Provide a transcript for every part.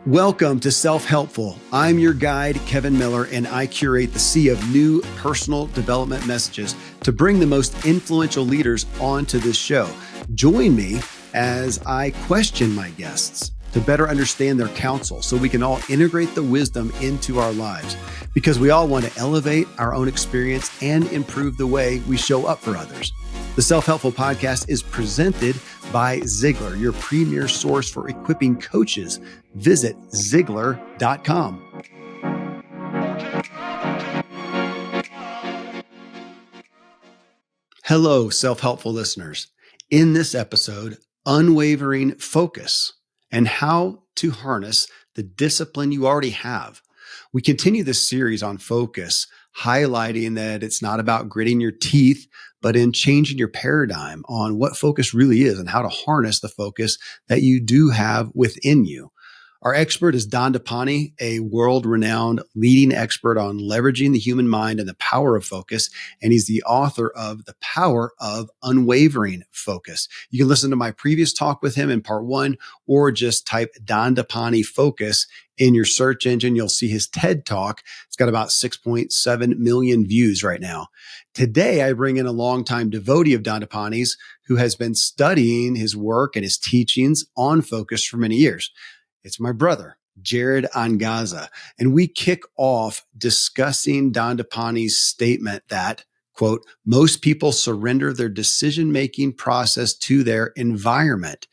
Welcome to Self-Helpful. I'm your guide, Kevin Miller, and I curate the sea of new personal development messages to bring the most influential leaders onto this show. Join me as I question my guests to better understand their counsel so we can all integrate the wisdom into our lives, because we all want to elevate our own experience and improve the way we show up for others. The Self-Helpful Podcast is presented by Ziglar, your premier source for equipping coaches. Visit Ziglar.com. Hello, Self-Helpful listeners. In this episode, Unwavering Focus and how to harness the discipline you already have. We continue this series on focus, highlighting that it's not about gritting your teeth, but in changing your paradigm on what focus really is and how to harness the focus that you do have within you. Our expert is Dandapani, a world-renowned leading expert on leveraging the human mind and the power of focus, and he's the author of The Power of Unwavering Focus. You can listen to my previous talk with him in part 1, or just type Dandapani Focus in your search engine. You'll see his TED Talk. It's got about 6.7 million views right now. Today, I bring in a longtime devotee of Dandapani's who has been studying his work and his teachings on focus for many years. It's my brother, Jared Angaza, and we kick off discussing Dandapani's statement that, quote, most people surrender their decision-making process to their environment,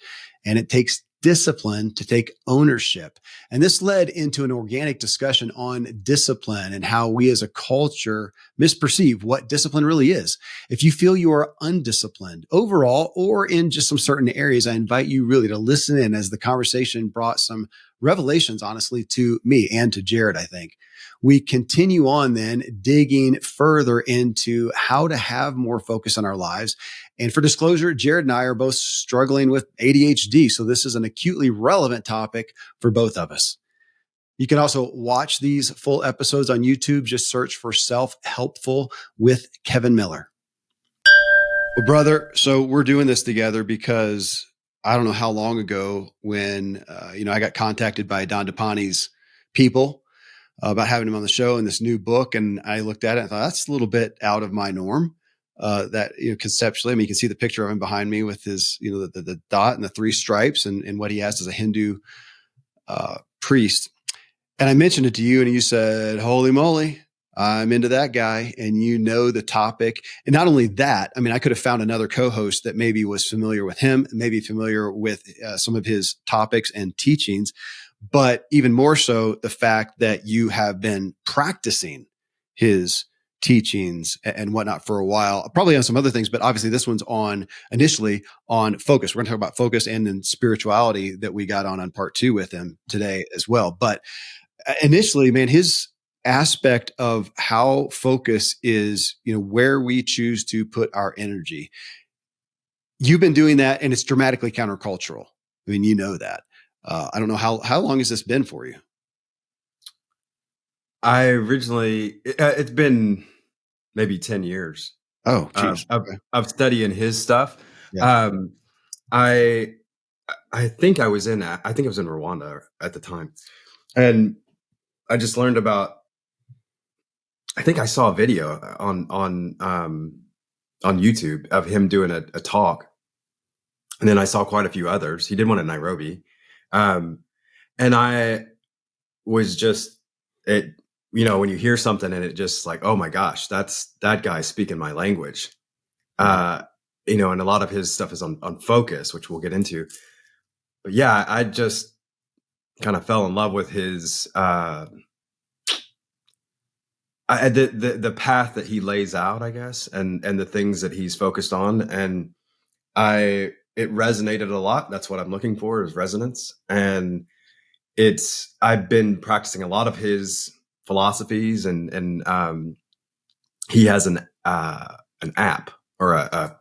and it takes discipline to take ownership. And this led into an organic discussion on discipline and how we as a culture misperceive what discipline really is. If you feel you are undisciplined overall or in just some certain areas, I invite you really to listen in, as the conversation brought some revelations, honestly, to me and to Jared, I think. We continue on then digging further into how to have more focus in our lives. And for disclosure, Jared and I are both struggling with ADHD. So this is an acutely relevant topic for both of us. You can also watch these full episodes on YouTube. Just search for Self-Helpful with Kevin Miller. Well, brother, so we're doing this together because I don't know how long ago when, I got contacted by Dandapani's people about having him on the show and this new book. And I looked at it and thought, that's a little bit out of my norm. Conceptually, I mean, you can see the picture of him behind me with his, the dot and the 3 stripes and what he has as a Hindu priest. And I mentioned it to you and you said, holy moly, I'm into that guy. And you know the topic. And not only that, I mean, I could have found another co-host that maybe was familiar with him, maybe familiar with some of his topics and teachings, but even more so the fact that you have been practicing his teachings and whatnot for a while, probably on some other things, but obviously this one's initially on focus. We're going to talk about focus and then spirituality that we got on part 2 with him today as well. But initially, man, his aspect of how focus is, where we choose to put our energy. You've been doing that and it's dramatically countercultural. I mean, you know that. I don't know how long has this been for you? It's been maybe 10 years. Oh, geez. Of studying his stuff. Yeah. I think I was in Rwanda at the time. And I just learned about, I think I saw a video on YouTube of him doing a talk. And then I saw quite a few others. He did one in Nairobi. And I was just, when you hear something and it just like, oh my gosh, that's that guy speaking my language. And a lot of his stuff is on focus, which we'll get into. But yeah, I just kind of fell in love with his, the path that he lays out, I guess, and the things that he's focused on. And it resonated a lot. That's what I'm looking for, is resonance. And I've been practicing a lot of his philosophies and he has an app or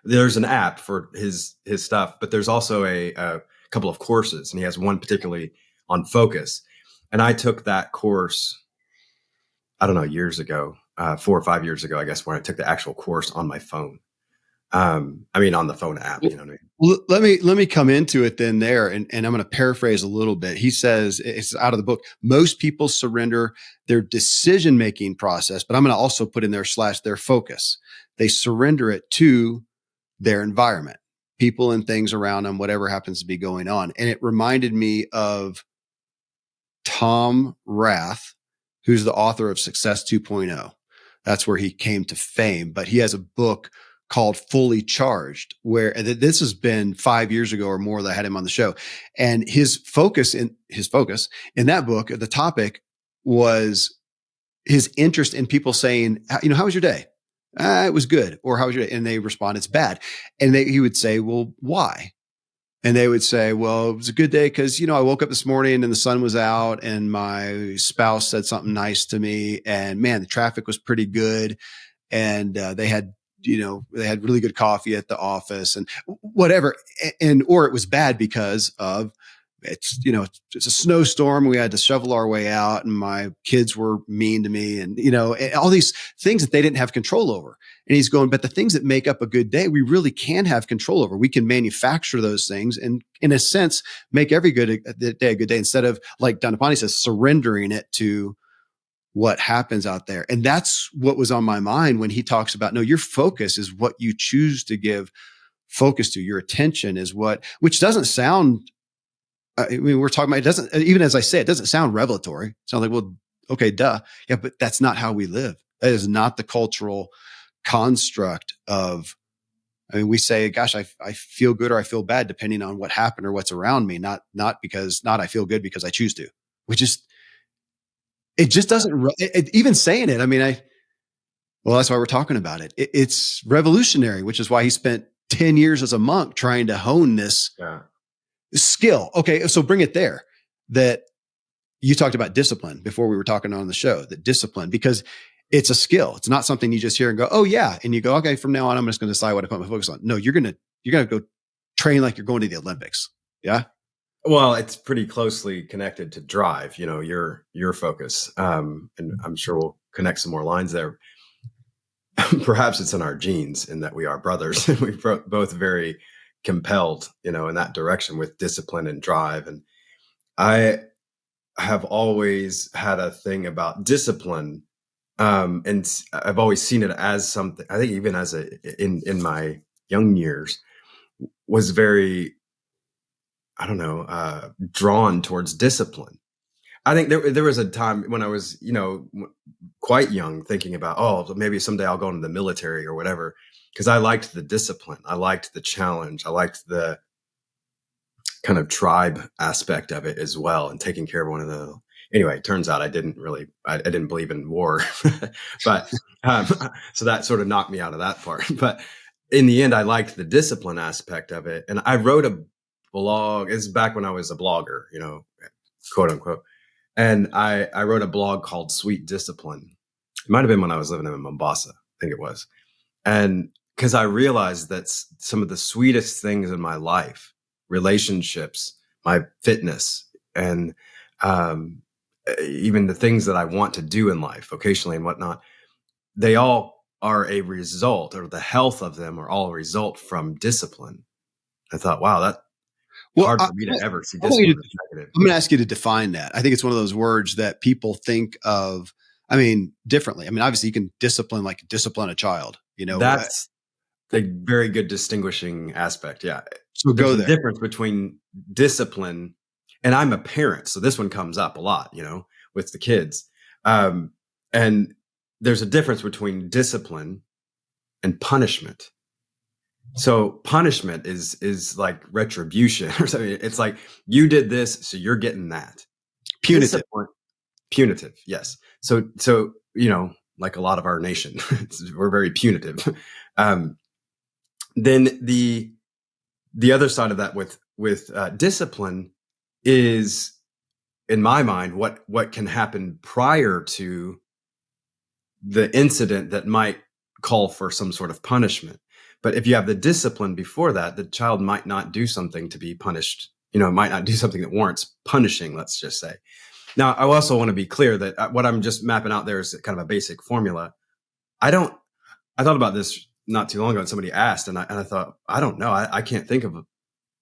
there's an app for his stuff, but there's also a couple of courses, and he has one particularly on focus. And I took that course, I don't know, years ago, 4 or 5 years ago, I guess, when I took the actual course on my phone. I mean, on the phone app, you know what I mean? Well, let me come into it then there, and I'm going to paraphrase a little bit. He says, it's out of the book, most people surrender their decision-making process, but I'm going to also put in there / their focus. They surrender it to their environment, people and things around them, whatever happens to be going on. And it reminded me of Tom Rath, who's the author of Success 2.0. That's where he came to fame, but he has a book called Fully Charged, where this has been 5 years ago or more that I had him on the show. And his focus in that book, the topic was his interest in people saying, how was your day? It was good. Or how was your day? And they respond, it's bad. And he would say, well, why? And they would say, well, it was a good day because, I woke up this morning and the sun was out and my spouse said something nice to me. And man, the traffic was pretty good. And they had really good coffee at the office and whatever. Or it was bad because of it's a snowstorm. We had to shovel our way out and my kids were mean to me and all these things that they didn't have control over. And he's going, but the things that make up a good day, we really can have control over. We can manufacture those things and in a sense, make every day a good day instead of, like Dandapani says, surrendering it to what happens out there. And that's what was on my mind when he talks about, no, your focus is what you choose to give focus to. Your attention is which doesn't sound, we're talking about, it doesn't, even as I say, it doesn't sound revelatory. It sounds like, well, okay, duh. Yeah, but that's not how we live. That is not the cultural construct of, we say, gosh, I feel good or I feel bad depending on what happened or what's around me. Not I feel good because I choose to, it just doesn't, even saying it. That's why we're talking about it. It's revolutionary, which is why he spent 10 years as a monk trying to hone this skill. Okay. So bring it there that you talked about discipline before we were talking on the show, that discipline, because it's a skill. It's not something you just hear and go, oh yeah. And you go, okay, from now on, I'm just going to decide what I put my focus on. No, you're going to go train like you're going to the Olympics. Yeah. Well, it's pretty closely connected to drive, your focus. And I'm sure we'll connect some more lines there. Perhaps it's in our genes in that we are brothers and we're both very compelled, in that direction with discipline and drive. And I have always had a thing about discipline. And I've always seen it as something, I think even as in my young years was very, drawn towards discipline. I think there was a time when I was, quite young thinking about, oh, maybe someday I'll go into the military or whatever, because I liked the discipline. I liked the challenge. I liked the kind of tribe aspect of it as well and taking care of one another. Anyway, it turns out I didn't believe in war, but so that sort of knocked me out of that part. But in the end, I liked the discipline aspect of it. And I wrote a blog. It's back when I was a blogger, quote unquote. And I wrote a blog called Sweet Discipline. It might've been when I was living in Mombasa, I think it was. And because I realized that some of the sweetest things in my life, relationships, my fitness, and even the things that I want to do in life, vocationally and whatnot, they all are a result, or the health of them are all a result from discipline. I thought, wow, that's hard for me to ever see discipline as negative. I'm going to ask you to define that. I think it's one of those words that people think of, differently. Obviously you can discipline a child, That's a very good distinguishing aspect. Yeah. So there's a difference between discipline, and I'm a parent, so this one comes up a lot, with the kids. And there's a difference between discipline and punishment. So punishment is like retribution or something. It's like you did this, so you're getting that. Punitive. Yes. So, like a lot of our nation, we're very punitive. Then the other side of that with discipline is, in my mind, what can happen prior to the incident that might call for some sort of punishment. But if you have the discipline before that, the child might not do something to be punished, might not do something that warrants punishing, let's just say. Now, I also want to be clear that what I'm just mapping out there is kind of a basic formula. I thought about this not too long ago, and somebody asked, and I thought, I don't know. I can't think of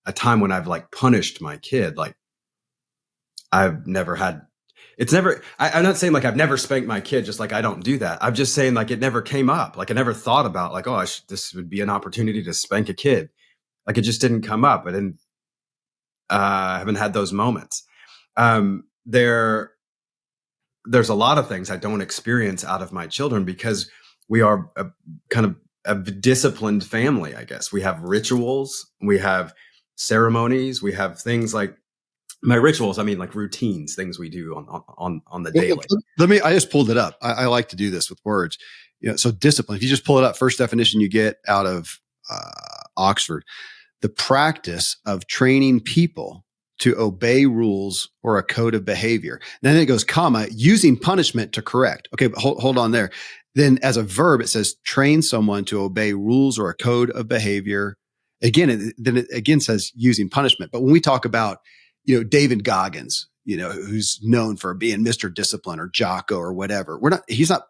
a time when I've like punished my kid. Like I've never had, it's never, I'm not saying like I've never spanked my kid, just like I don't do that. I'm just saying like it never came up. Like I never thought about like, oh, this would be an opportunity to spank a kid. Like it just didn't come up. I didn't, I haven't had those moments. There's a lot of things I don't experience out of my children because we are a kind of a disciplined family, I guess. We have rituals, we have ceremonies, we have things like my rituals. I mean, like routines, things we do on the daily. I just pulled it up. I like to do this with words. So discipline, if you just pull it up, first definition you get out of Oxford, the practice of training people to obey rules or a code of behavior. And then it goes, comma, using punishment to correct. Okay, but hold on there. Then as a verb, it says train someone to obey rules or a code of behavior. Again, then it again says using punishment. But when we talk about, David Goggins, who's known for being Mr. Discipline or Jocko or whatever, he's not,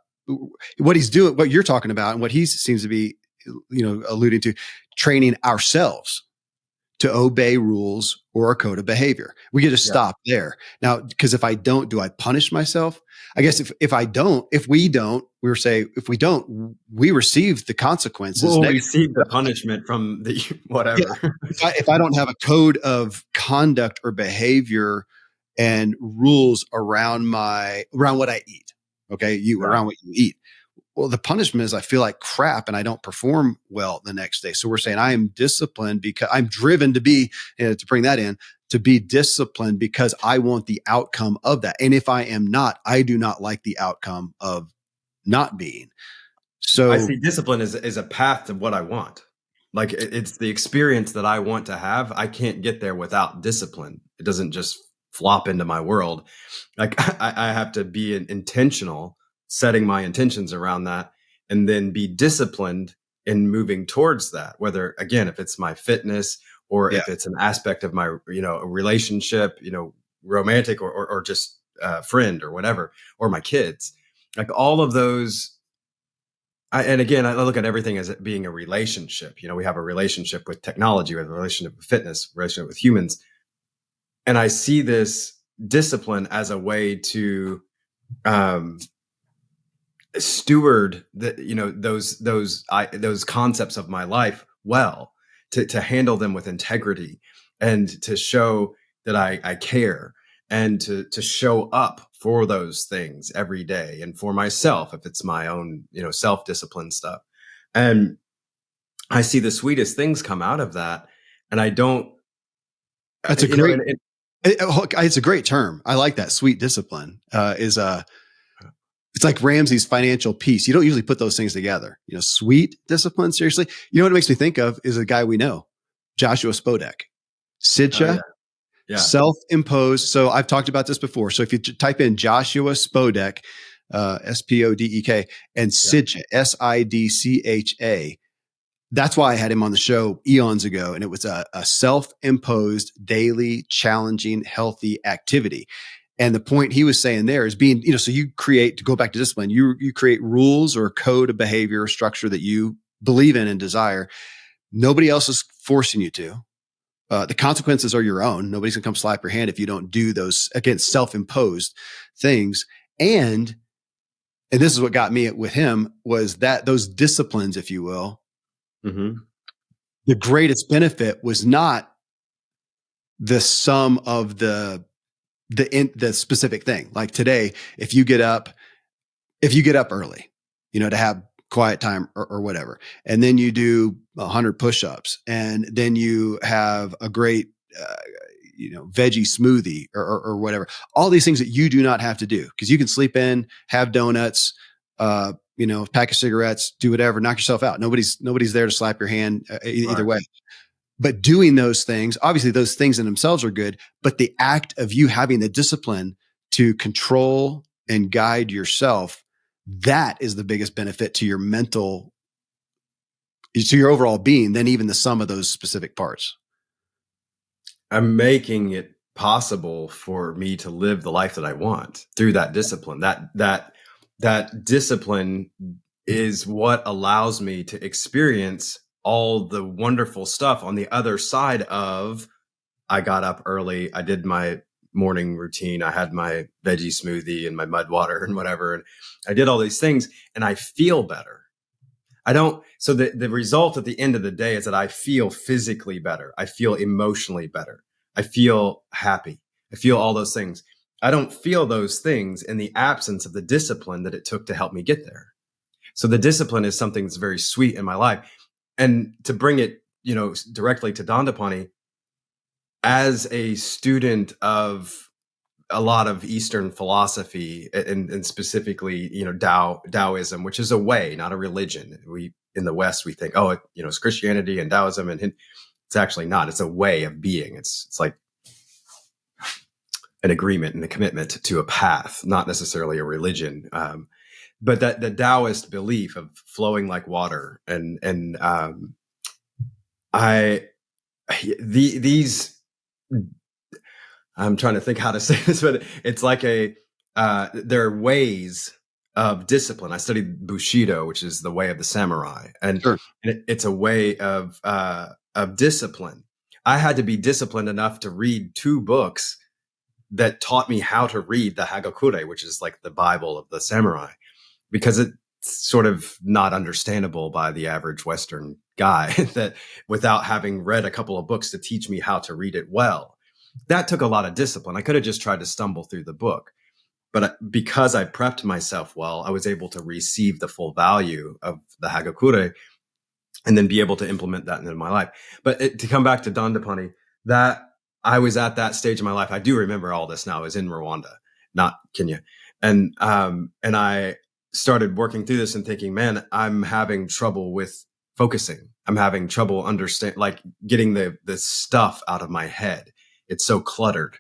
what he's doing, what you're talking about and what he seems to be, alluding to, training ourselves to obey rules or a code of behavior. We get to stop there. Now, because if I don't, do I punish myself? I guess if we don't, we receive the consequences. We'll receive the punishment from the whatever. Yeah. If I don't have a code of conduct or behavior and rules around what I eat, okay, around what you eat. Well, the punishment is I feel like crap and I don't perform well the next day. So we're saying I am disciplined because I'm driven to be, to bring that in, to be disciplined because I want the outcome of that. And if I am not, I do not like the outcome of not being. So I see discipline as a path to what I want. Like it's the experience that I want to have. I can't get there without discipline. It doesn't just flop into my world. Like I have to be intentional, setting my intentions around that, and then be disciplined in moving towards that. Whether, again, if it's my fitness or if it's an aspect of my, a relationship, romantic or just a friend or whatever, or my kids, like all of those. And again, I look at everything as it being a relationship. We have a relationship with technology, we have a relationship with fitness, a relationship with humans. And I see this discipline as a way to, steward those concepts of my life well, to handle them with integrity and to show that I care and to show up for those things every day and for myself if it's my own self-discipline stuff. And I see the sweetest things come out of that. And I don't. That's a great. It's a great term. I like that. Sweet discipline it's like Ramsey's financial peace. You don't usually put those things together. Sweet discipline. Seriously, what it makes me think of is a guy we know, Joshua Spodek, Sidcha, self-imposed. So I've talked about this before. So if you type in Joshua Spodek, Spodek, and Sidcha, Sidcha, that's why I had him on the show eons ago. And it was a self-imposed, daily, challenging, healthy activity. And the point he was saying there is being, so you create, to go back to discipline, you create rules or a code of behavior or structure that you believe in and desire. Nobody else is forcing you to. The consequences are your own. Nobody's gonna come slap your hand if you don't do those, again, self-imposed things. And this is what got me with him, was that those disciplines, if you will, the greatest benefit was not the sum of the specific thing. Like today, if you get up early, to have quiet time or whatever, and then you do 100 push-ups, and then you have a great, veggie smoothie or whatever, all these things that you do not have to do because you can sleep in, have donuts, pack of cigarettes, do whatever, knock yourself out. Nobody's there to slap your hand either way. But doing those things, obviously those things in themselves are good, but the act of you having the discipline to control and guide yourself, that is the biggest benefit to your your overall being than even the sum of those specific parts. I'm making it possible for me to live the life that I want through that discipline. That discipline is what allows me to experience all the wonderful stuff on the other side of, I got up early, I did my morning routine, I had my veggie smoothie and my mud water and whatever, and I did all these things and I feel better. So the result at the end of the day is that I feel physically better. I feel emotionally better. I feel happy. I feel all those things. I don't feel those things in the absence of the discipline that it took to help me get there. So the discipline is something that's very sweet in my life. And to bring it, directly to Dandapani, as a student of a lot of Eastern philosophy and specifically, Taoism, which is a way, not a religion. We, in the West, we think, it's Christianity and Taoism, and it's actually not. It's a way of being. It's like an agreement and a commitment to a path, not necessarily a religion. But that the Taoist belief of flowing like water these, I'm trying to think how to say this, but it's like there are ways of discipline. I studied Bushido, which is the way of the samurai, and, Sure. and it's a way of discipline. I had to be disciplined enough to read 2 books that taught me how to read the Hagakure, which is like the Bible of the samurai, because it's sort of not understandable by the average Western guy that without having read a couple of books to teach me how to read it well. That took a lot of discipline. I could have just tried to stumble through the book, but because I prepped myself well, I was able to receive the full value of the Hagakure and then be able to implement that into my life. But to come back to Dandapani, that I was at that stage of my life. I do remember all this now. I was in Rwanda, not Kenya. And I started working through this and thinking, man, I'm having trouble with focusing. I'm having trouble getting the stuff out of my head. It's so cluttered,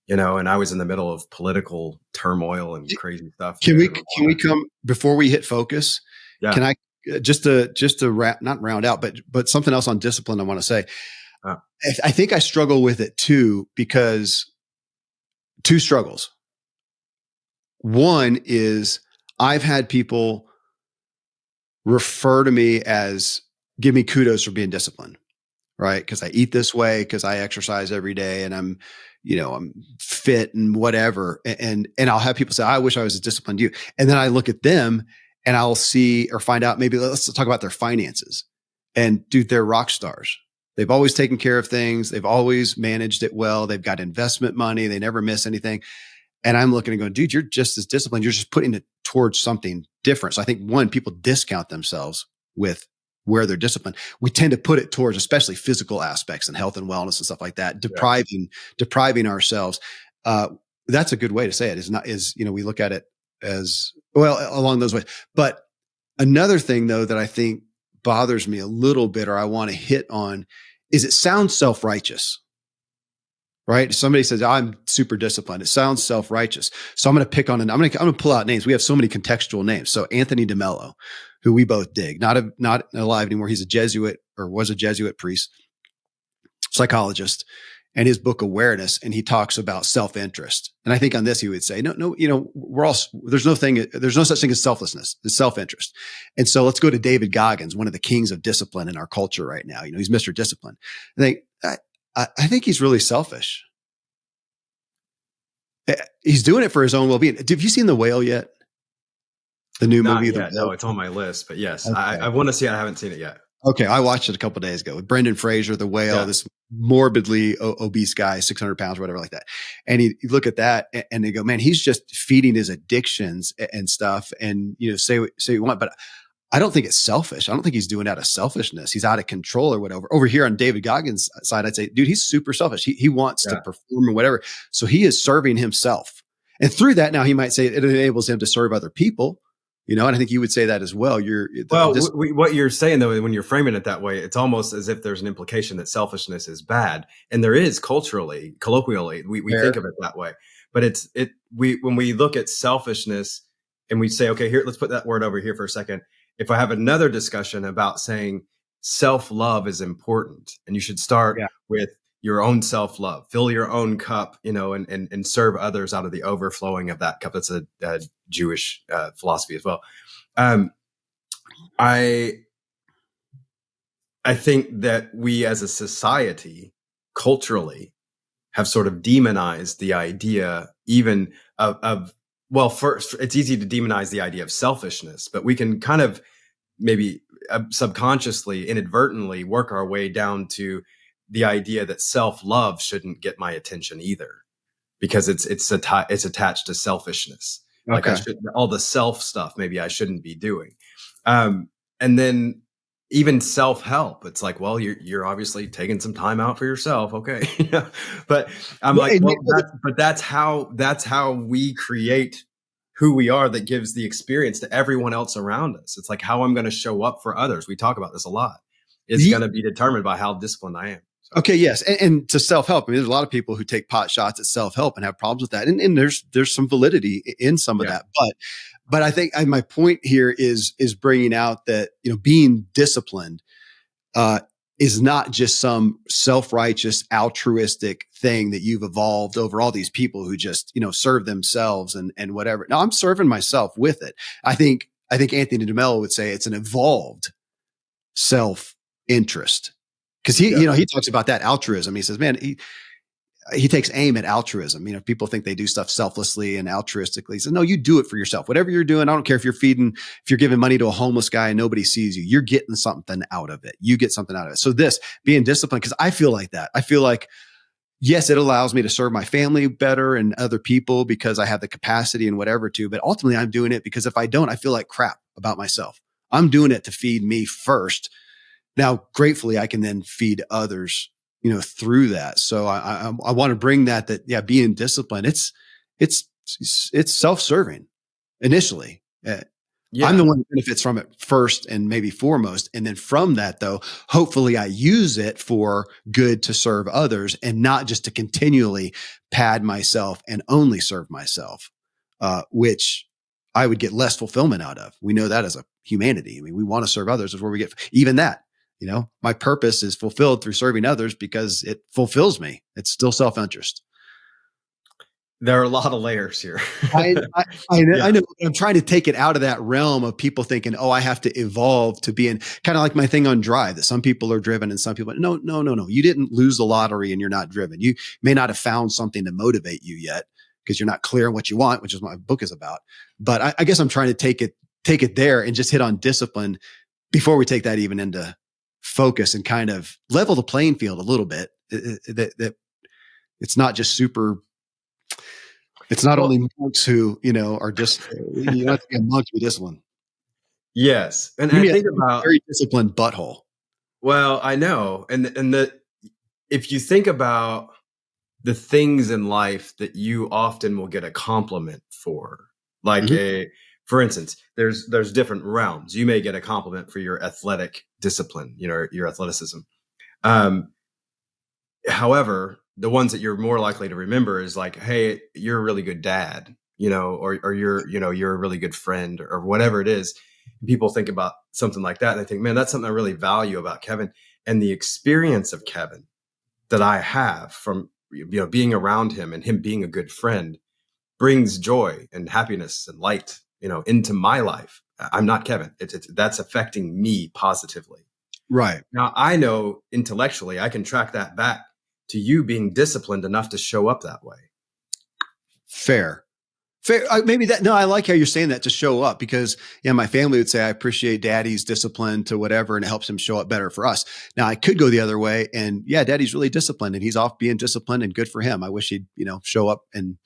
and I was in the middle of political turmoil and crazy stuff. Can we come before we hit focus? Yeah. Can I just to not round out, but something else on discipline I want to say. I think I struggle with it too, because 2 struggles. One is I've had people refer to me as, give me kudos for being disciplined, right? Because I eat this way, because I exercise every day, and I'm fit and whatever. And I'll have people say, I wish I was as disciplined as you. And then I look at them and I'll see or find out, maybe let's talk about their finances. And dude, they're rock stars. They've always taken care of things. They've always managed it well. They've got investment money. They never miss anything. And I'm looking and going, dude, you're just as disciplined. You're just putting it towards something different. So I think, one, people discount themselves with where they're disciplined. We tend to put it towards especially physical aspects and health and wellness and stuff like that, depriving ourselves. That's a good way to say it. We look at it as, well, along those ways. But another thing though, that I think bothers me a little bit, or I want to hit on, is it sounds self-righteous, right? Somebody says, I'm super disciplined. It sounds self-righteous. So I'm going to pick on, I'm going to pull out names. We have so many contextual names. So Anthony DeMello, who we both dig, not alive anymore. He's a Jesuit, or was a Jesuit priest, psychologist, and his book Awareness. And he talks about self-interest. And I think on this, he would say, no, there's no such thing as selflessness. It's self-interest. And so let's go to David Goggins, one of the kings of discipline in our culture right now. He's Mr. Discipline. I think he's really selfish. He's doing it for his own well-being. Have you seen The Whale yet? The new movie? No, it's on my list, but yes, okay. I want to see it. I haven't seen it yet. Okay. I watched it a couple of days ago with Brendan Fraser, The Whale, this morbidly obese guy, 600 pounds, whatever like that. And you look at that and they go, man, he's just feeding his addictions and stuff. And, say what you want, but I don't think it's selfish. I don't think he's doing it out of selfishness. He's out of control or whatever. Over here on David Goggins' side, I'd say, dude, he's super selfish. He wants to perform or whatever. So he is serving himself. And through that, now he might say it enables him to serve other people. And I think you would say that as well. What you're saying though, when you're framing it that way, it's almost as if there's an implication that selfishness is bad, and there is culturally, colloquially, we think of it that way. But when we look at selfishness and we say, okay, here, let's put that word over here for a second. If I have another discussion about saying self-love is important, and you should start with your own self-love, fill your own cup, and serve others out of the overflowing of that cup. That's a Jewish philosophy as well. I think that we as a society, culturally, have sort of demonized the idea even of well, first, it's easy to demonize the idea of selfishness, but we can kind of maybe subconsciously, inadvertently work our way down to the idea that self-love shouldn't get my attention either, because it's attached to selfishness. Like I Okay. should, all the self stuff maybe I shouldn't be doing. And then even self-help, it's like, well, you're obviously taking some time out for yourself. Okay. But I'm Well, like, and well, that's how we create who we are, that gives the experience to everyone else around us. It's like how I'm going to show up for others. We talk about this a lot. It's going to be determined by how disciplined I am. So. Okay, yes, and to self-help. I mean, there's a lot of people who take pot shots at self-help and have problems with that, and there's some validity in some of that. But I think my point here is bringing out that being disciplined is not just some self-righteous, altruistic thing that you've evolved over all these people who just serve themselves and whatever. No, I'm serving myself with it. I think Anthony DeMello would say it's an evolved self-interest. Because he talks about that altruism. He says, man, he takes aim at altruism. People think they do stuff selflessly and altruistically. He says, no, you do it for yourself. Whatever you're doing, I don't care if you're giving money to a homeless guy and nobody sees you. You're getting something out of it. You get something out of it. So this being disciplined, because I feel like that. I feel like, yes, it allows me to serve my family better and other people because I have the capacity and whatever to. But ultimately, I'm doing it because if I don't, I feel like crap about myself. I'm doing it to feed me first. Now, gratefully, I can then feed others, through that. So I want to bring that being disciplined, it's self-serving initially. I'm the one who benefits from it first and maybe foremost. And then from that, though, hopefully I use it for good to serve others and not just to continually pad myself and only serve myself, which I would get less fulfillment out of. We know that as a humanity. I mean, we want to serve others is where we get even that. My purpose is fulfilled through serving others because it fulfills me. It's still self-interest. There are a lot of layers here. I know. I'm trying to take it out of that realm of people thinking, oh, I have to evolve to be in kind of like my thing on Drive, that some people are driven and some people, no. You didn't lose the lottery and you're not driven. You may not have found something to motivate you yet because you're not clear on what you want, which is what my book is about. But I guess I'm trying to take it there and just hit on discipline before we take that even into focus and kind of level the playing field a little bit. That it's not just super. It's not only monks who are just you have to be a monk to be disciplined. Yes, and I think about very disciplined butthole. Well, I know, and if you think about the things in life that you often will get a compliment for, like for instance, there's different realms. You may get a compliment for your athletic discipline, your athleticism. However, the ones that you're more likely to remember is like, hey, you're a really good dad, or you're a really good friend, or whatever it is. People think about something like that and they think, man, that's something I really value about Kevin. And the experience of Kevin that I have from being around him and him being a good friend brings joy and happiness and light into my life. I'm not Kevin. That's affecting me positively. Right. Now, I know intellectually I can track that back to you being disciplined enough to show up that way. Fair. Maybe that. No, I like how you're saying that, to show up, because my family would say, I appreciate daddy's discipline to whatever, and it helps him show up better for us. Now I could go the other way and daddy's really disciplined and he's off being disciplined, and good for him. I wish he'd, show up and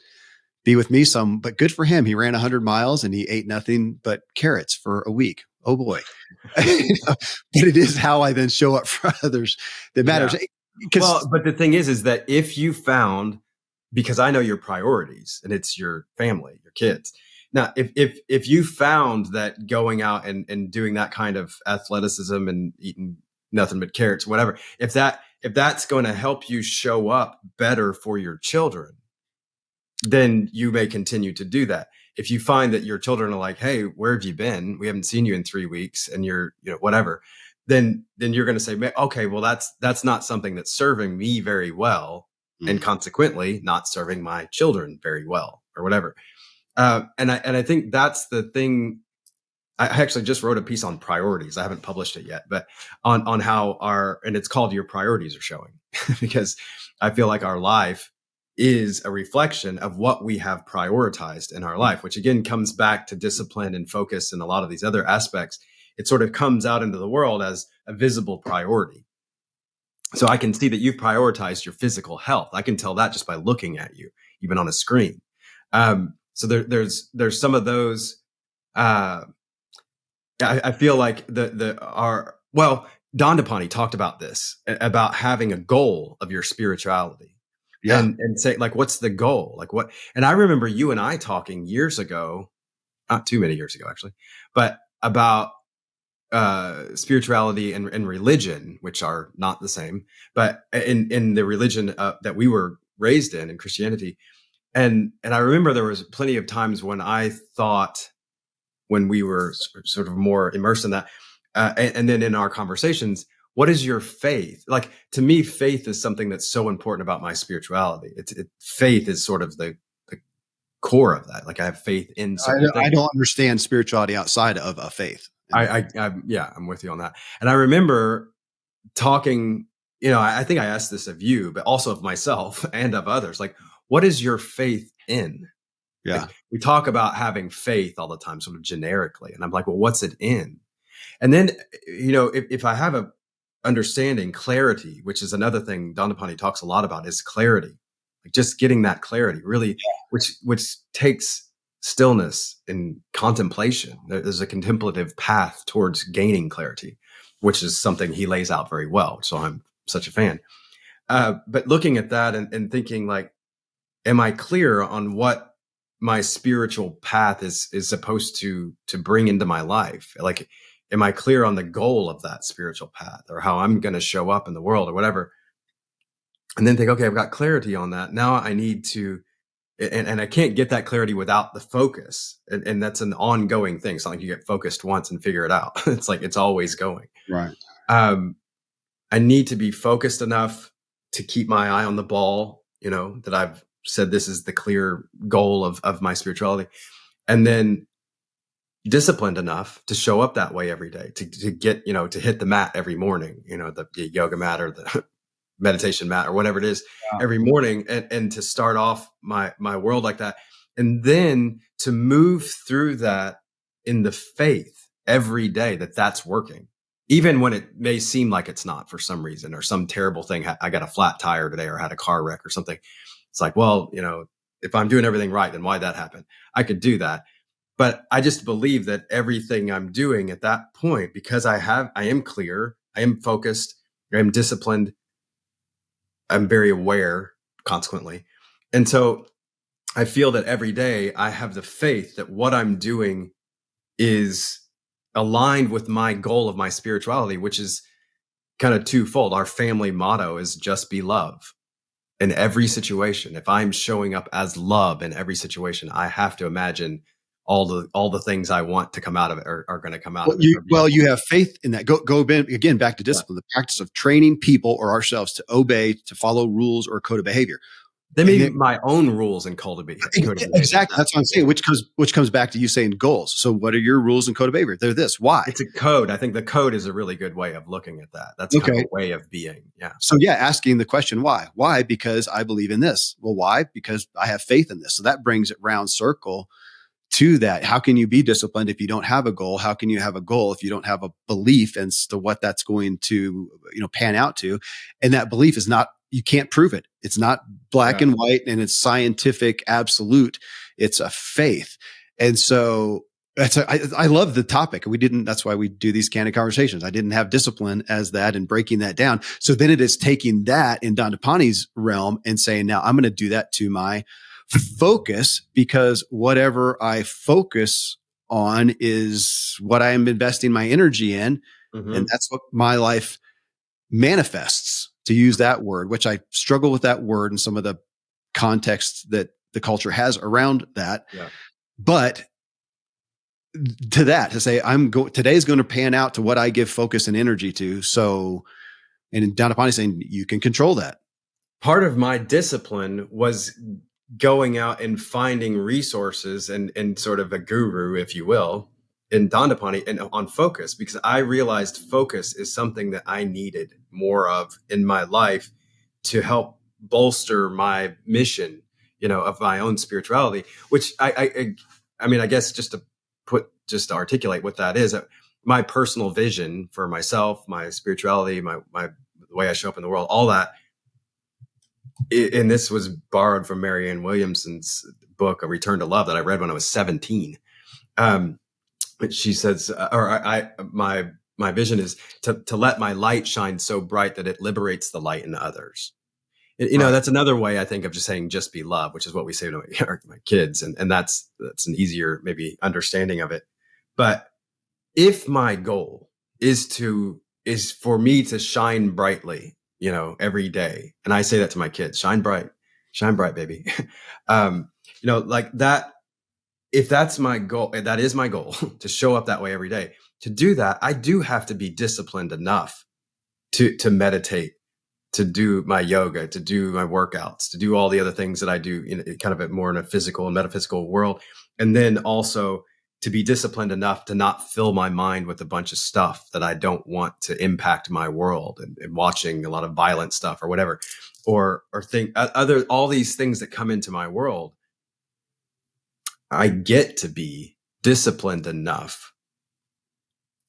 be with me some, but good for him. He ran 100 miles and he ate nothing but carrots for a week. Oh boy. But it is how I then show up for others that matters. Well, but the thing is that if you found, because I know your priorities and it's your family, your kids. Now, if you found that going out and doing that kind of athleticism and eating nothing but carrots, whatever, if that's going to help you show up better for your children, then you may continue to do that. If you find that your children are like, hey, where have you been? We haven't seen you in 3 weeks, and you're, whatever, then you're going to say, okay, well, that's not something that's serving me very well, and consequently not serving my children very well, or whatever. And I think that's the thing I actually just wrote a piece on priorities. I haven't published it yet, but on how and it's called Your Priorities Are Showing, because I feel like our life is a reflection of what we have prioritized in our life, which again comes back to discipline and focus and a lot of these other aspects. It sort of comes out into the world as a visible priority. So I can see that you've prioritized your physical health. I can tell that just by looking at you, even on a screen. So there's some of those. I feel like Dandapani talked about this, about having a goal of your spirituality. Yeah. And say, like, what's the goal? Like what? And I remember you and I talking years ago, not too many years ago, actually, but about spirituality and religion, which are not the same, but in the religion that we were raised in Christianity. And I remember there was plenty of times when I thought, when we were sort of more immersed in that, and then in our conversations, what is your faith? Like, to me, faith is something that's so important about my spirituality. Faith is sort of the core of that. Like, I have faith in certain things. I don't understand spirituality outside of a faith. I'm with you on that. And I remember talking, I think I asked this of you, but also of myself and of others. Like, what is your faith in? Yeah. Like, we talk about having faith all the time, sort of generically. And I'm like, well, what's it in? And then, if I have a understanding, clarity, which is another thing Dandapani talks a lot about, is clarity. Like, just getting that clarity, really, which takes stillness and contemplation. There's a contemplative path towards gaining clarity, which is something he lays out very well. So I'm such a fan. But looking at that and thinking, like, am I clear on what my spiritual path is supposed to bring into my life? Like, am I clear on the goal of that spiritual path, or how I'm going to show up in the world or whatever? And then think, okay, I've got clarity on that. Now I need to, and I can't get that clarity without the focus. And that's an ongoing thing. It's not like you get focused once and figure it out. It's like, it's always going. Right. I need to be focused enough to keep my eye on the ball, that I've said this is the clear goal of my spirituality. And then disciplined enough to show up that way every day, to get, to hit the mat every morning, the yoga mat or the meditation mat or whatever it is, every morning, and to start off my world like that. And then to move through that in the faith every day that's working, even when it may seem like it's not, for some reason, or some terrible thing. I got a flat tire today, or had a car wreck or something. It's like, well, if I'm doing everything right, then why'd that happen? I could do that. But I just believe that everything I'm doing at that point, because I am clear, I am focused, I am disciplined, I'm very aware, consequently. And so I feel that every day I have the faith that what I'm doing is aligned with my goal of my spirituality, which is kind of twofold. Our family motto is just be love. In every situation, if I'm showing up as love in every situation, I have to imagine all the things I want to come out of it are going to come out of it. You have faith in that. Go again back to discipline, the practice of training people or ourselves to obey, to follow rules or code of behavior. They may be my own rules and code of behavior. Exactly. That's what I'm saying, which comes back to you saying goals. So what are your rules and code of behavior? They're this. Why? It's a code. I think the code is a really good way of looking at that. That's kind of a way of being. Yeah. So asking the question, why? Why? Because I believe in this. Well, why? Because I have faith in this. So that brings it round circle to that. How can you be disciplined if you don't have a goal? How can you have a goal if you don't have a belief as to what that's going to, pan out to? And that belief is not, you can't prove it. It's not black and white, and it's scientific absolute. It's a faith. And so I love the topic. That's why we do these candid conversations. I didn't have discipline as that and breaking that down. So then it is taking that in Dandapani's realm and saying, now I'm going to do that to my focus, because whatever I focus on is what I am investing my energy in. Mm-hmm. And that's what my life manifests, to use that word, which I struggle with that word and some of the context that the culture has around that. Yeah. But to say, today's going to pan out to what I give focus and energy to. So, and Dandapani saying you can control that. Part of my discipline was going out and finding resources and sort of a guru, if you will, in Dandapani and on focus, because I realized focus is something that I needed more of in my life to help bolster my mission, of my own spirituality, which I mean, I guess just to articulate what that is, my personal vision for myself, my spirituality, my the way I show up in the world, all that. And this was borrowed from Marianne Williamson's book, A Return to Love, that I read when I was 17. She says, my vision is to let my light shine so bright that it liberates the light in others. That's another way I think of just saying, just be love, which is what we say to my kids. And that's an easier maybe understanding of it. But if my goal is for me to shine brightly, every day, and I say that to my kids, shine bright, baby. Like that, if that's my goal, that is my goal to show up that way every day. To do that, I do have to be disciplined enough to meditate, to do my yoga, to do my workouts, to do all the other things that I do in kind of more in a physical and metaphysical world. And then also to be disciplined enough to not fill my mind with a bunch of stuff that I don't want to impact my world, and watching a lot of violent stuff or whatever, or all these things that come into my world. I get to be disciplined enough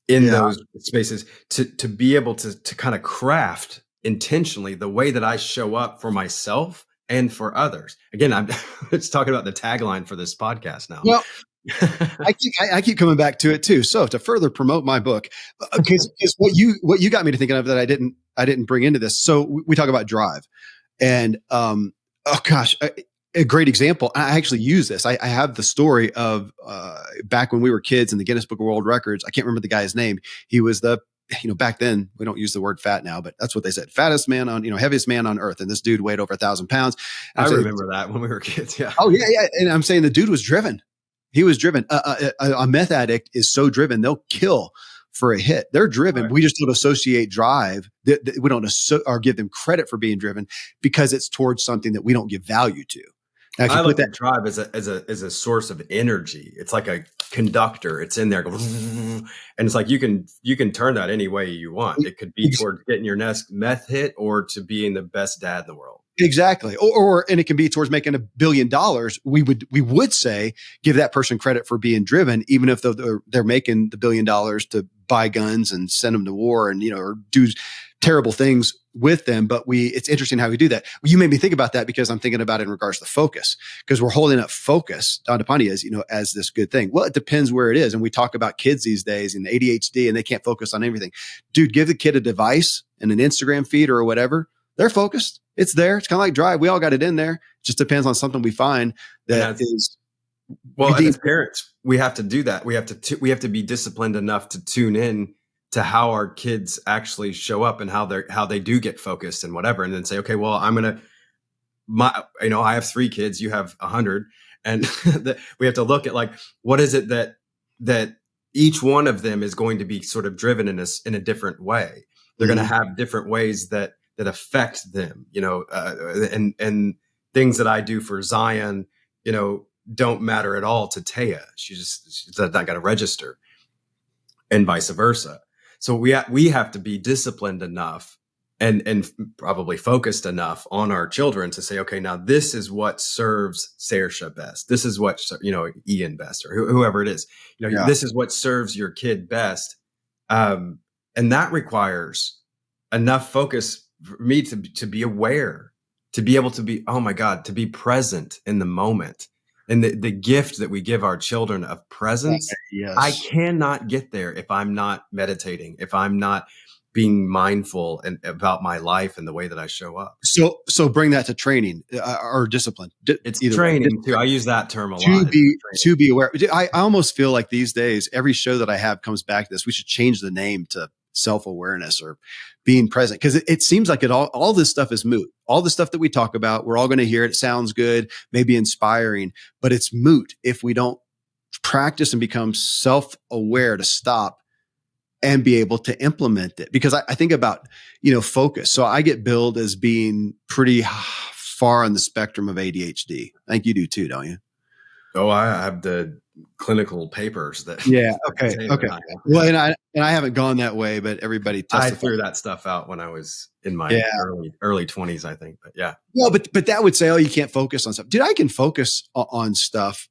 in those spaces to be able to kind of craft intentionally the way that I show up for myself and for others. Again, I'm just talking about the tagline for this podcast now. Well, I keep coming back to it too. So to further promote my book, because what you got me to thinking of that I didn't bring into this. So we talk about drive, and a great example. I actually use this. I have the story of back when we were kids in the Guinness Book of World Records. I can't remember the guy's name. He was back then we don't use the word fat now, but that's what they said. Fattest man heaviest man on earth. And this dude weighed over 1,000 pounds. I remember that when we were kids. Yeah. Oh yeah. And I'm saying the dude was driven. He was driven. A meth addict is so driven, they'll kill for a hit. They're driven. Right. We just don't associate drive. We don't or give them credit for being driven because it's towards something that we don't give value to. Now, I look at drive as a source of energy. It's like a conductor. It's in there, and it's like you can turn that any way you want. It could be towards getting your next meth hit, or to being the best dad in the world. Exactly. And it can be towards making $1 billion. We would say, give that person credit for being driven, even if they're making the $1 billion to buy guns and send them to war and, or do terrible things with them. But it's interesting how we do that. You made me think about that because I'm thinking about it in regards to focus, because we're holding up focus, Dandapani is, as this good thing. Well, it depends where it is. And we talk about kids these days and ADHD and they can't focus on everything. Dude, give the kid a device and an Instagram feed or whatever. They're focused. It's there. It's kind of like drive. We all got it in there. It just depends on something we find that is. Well, as parents, we have to do that. We have to be disciplined enough to tune in to how our kids actually show up and how they do get focused and whatever. And then say, okay, well, I have 3 kids, you have 100. And we have to look at like, what is it that each one of them is going to be sort of driven in a different way. They're going to have different ways that affect them, and things that I do for Zion, don't matter at all to Taya. She's not got to register, and vice versa. So we have to be disciplined enough and probably focused enough on our children to say, okay, now this is what serves Saoirse best. This is what, Ian best, or whoever it is, This is what serves your kid best. And that requires enough focus for me to be aware, to be able to be, oh my God, to be present in the moment. And the gift that we give our children of presence, yes. I cannot get there if I'm not meditating, if I'm not being mindful about my life and the way that I show up. So bring that to training or discipline. It's training too. I use that term a lot. To be aware. I almost feel like these days, every show that I have comes back to this. We should change the name to self-awareness or being present, because it seems like all this stuff is moot. All the stuff that we talk about, we're all going to hear it. It sounds good, maybe inspiring, but it's moot if we don't practice and become self-aware to stop and be able to implement it. Because I think about, focus. So I get billed as being pretty far on the spectrum of ADHD. I think you do too, don't you? Oh, I have the clinical papers that Yeah. Okay. say Okay. that I am. Well, Yeah. and I haven't gone that way, but everybody I testifies. threw that stuff out when I was in my Yeah. early 20s, I think. But yeah. Well, but that would say, oh, you can't focus on stuff. Dude, I can focus on stuff,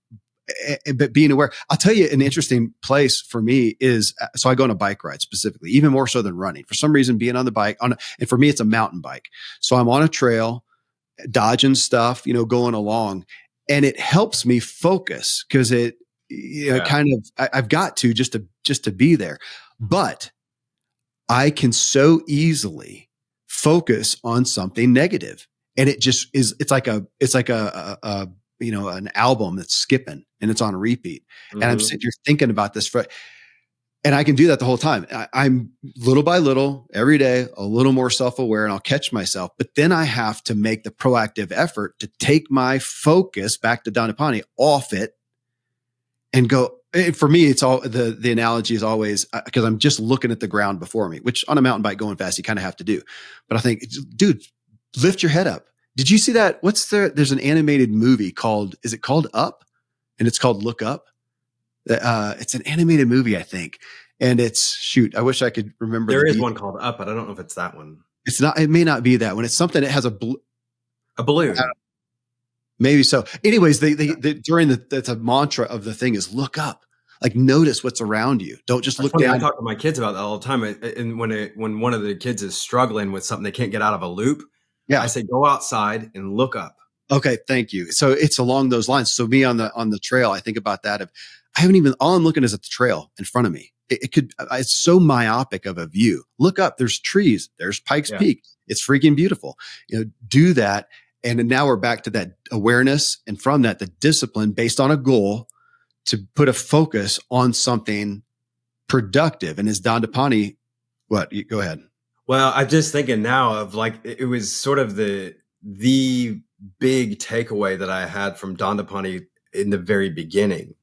but being aware. I'll tell you an interesting place for me is so I go on a bike ride specifically, even more so than running. For some reason, being on the bike and for me, it's a mountain bike. So I'm on a trail, dodging stuff, going along, and it helps me focus because Yeah. kind of I've got to just to be there, but I can so easily focus on something negative. And it just is, it's like a an album that's skipping and it's on repeat. And I'm Mm-hmm. sitting here thinking about this and I can do that the whole time. I'm little by little every day, a little more self-aware and I'll catch myself. But then I have to make the proactive effort to take my focus back to Dandapani off it and go. For me, it's all the analogy is always because I'm just looking at the ground before me, which on a mountain bike going fast, you kind of have to do. But I think, dude, lift your head up. Did you see that? There's an animated movie is it called Up? And it's called Look Up. It's an animated movie, I think. And I wish I could remember. There is one called Up, but I don't know if it's that one. It's not, it may not be that one. It's something that has A balloon. maybe so. Anyways, they during that's a mantra of the thing is look up, like notice what's around you. Don't just look down. I talk to my kids about that all the time. And when one of the kids is struggling with something, they can't get out of a loop. Yeah. I say, go outside and look up. Okay. Thank you. So it's along those lines. So me on the trail, I think about that. All I'm looking is at the trail in front of me. It's so myopic of a view. Look up, there's trees, there's Pikes Peak. It's freaking beautiful. Do that. And now we're back to that awareness. And from that, the discipline based on a goal to put a focus on something productive. And as Dandapani, go ahead. Well, I'm just thinking now of like, it was sort of the big takeaway that I had from Dandapani in the very beginning.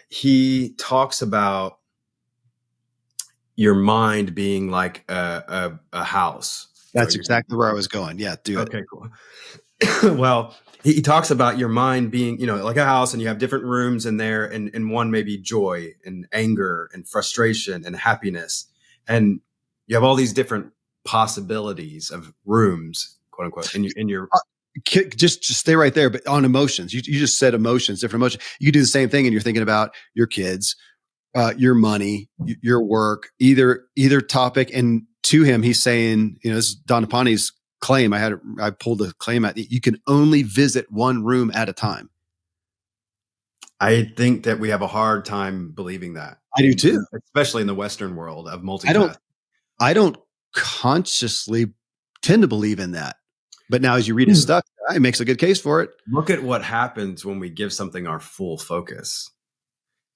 He talks about your mind being like a house. That's exactly where I was going. Yeah, do it. Okay, cool. Well, he talks about your mind being, like a house, and you have different rooms in there, and one may be joy and anger and frustration and happiness. And you have all these different possibilities of rooms, quote unquote, in your just stay right there. But on emotions, you just said emotions, different emotions. You do the same thing, and you're thinking about your kids, your money, your work, either topic. And to him, he's saying, this is Dandapani's claim. I pulled the claim out. You can only visit one room at a time. I think that we have a hard time believing that. I do too, especially in the Western world of multitasking. I don't consciously tend to believe in that. But now as you read his stuff, it makes a good case for it. Look at what happens when we give something our full focus.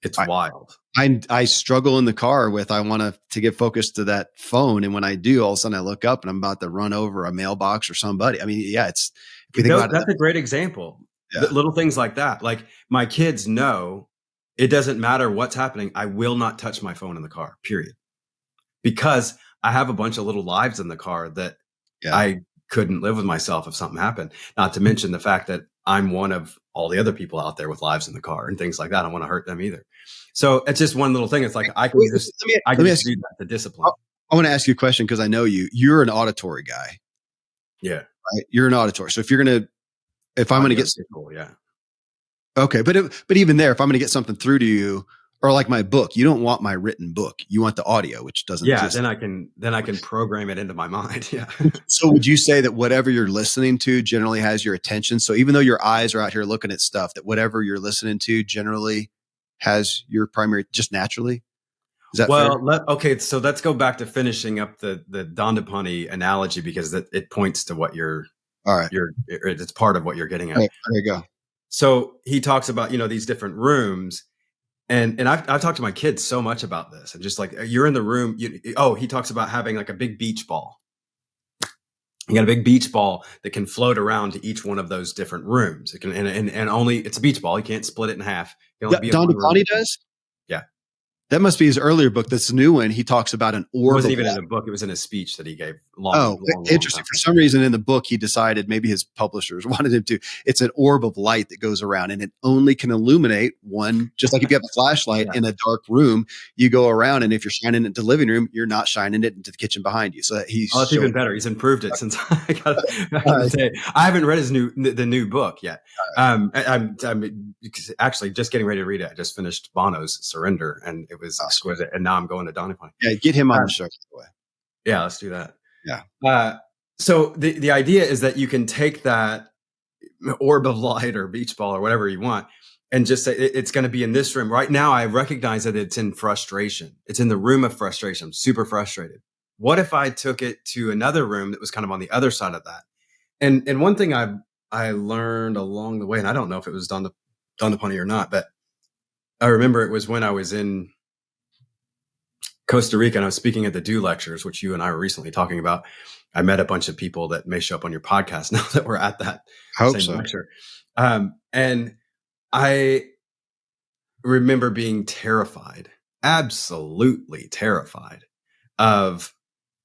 It's wild. I struggle in the car with, I want to get focused to that phone. And when I do, all of a sudden I look up and I'm about to run over a mailbox or somebody. I mean, yeah, if you think about that's a great example. Yeah. Little things like that. Like my kids know it doesn't matter what's happening. I will not touch my phone in the car, period. Because I have a bunch of little lives in the car that I couldn't live with myself if something happened. Not to mention the fact that I'm one of all the other people out there with lives in the car and things like that. I don't want to hurt them either. So it's just one little thing. It's like I can just do that, the discipline. I want to ask you a question because I know you're an auditory guy. Yeah. Right? You're an auditory. So if I'm going to get cool, yeah. Okay. But even there, if I'm going to get something through to you, or like my book, you don't want my written book. You want the audio, which doesn't exist. Then I can program it into my mind. Yeah. So would you say that whatever you're listening to generally has your attention? So even though your eyes are out here looking at stuff, that whatever you're listening to generally has your primary, just naturally? Is that fair? Okay. So let's go back to finishing up the Dandapani analogy, because it points to what it's part of what you're getting at. Right, there you go. So he talks about, these different rooms. And I've talked to my kids so much about this, and just like, you're in the room. He talks about having like a big beach ball. You got a big beach ball that can float around to each one of those different rooms. It can, and only it's a beach ball. You can't split it in half. Dandapani does? Yeah. That must be his earlier book. This new one, he talks about an It orb wasn't of even light. in a book. It was in a speech that he gave Oh, long interesting. time. For some reason in the book, he decided, maybe his publishers wanted him to, it's an orb of light that goes around and it only can illuminate one, just like if you have a flashlight Yeah. in a dark room, you go around, and if you're shining it into the living room, you're not shining it into the kitchen behind you. So that he's Oh, it's even better. He's improved it since I got it back in the day. I haven't read the new book yet. I'm actually just getting ready to read it. I just finished Bono's Surrender, and it was exquisite. And now I'm going to Dandapani. Yeah, get him on the show, by the way. Yeah, let's do that. Yeah. So the idea is that you can take that orb of light or beach ball or whatever you want and just say it's going to be in this room. Right now, I recognize that it's in frustration. It's in the room of frustration. I'm super frustrated. What if I took it to another room that was kind of on the other side of that? And one thing I learned along the way, and I don't know if it was Dandapani or not, but I remember it was when I was in Costa Rica and I was speaking at the Do lectures, which you and I were recently talking about. I met a bunch of people that may show up on your podcast now that we're at that same lecture. And I remember being terrified, absolutely terrified of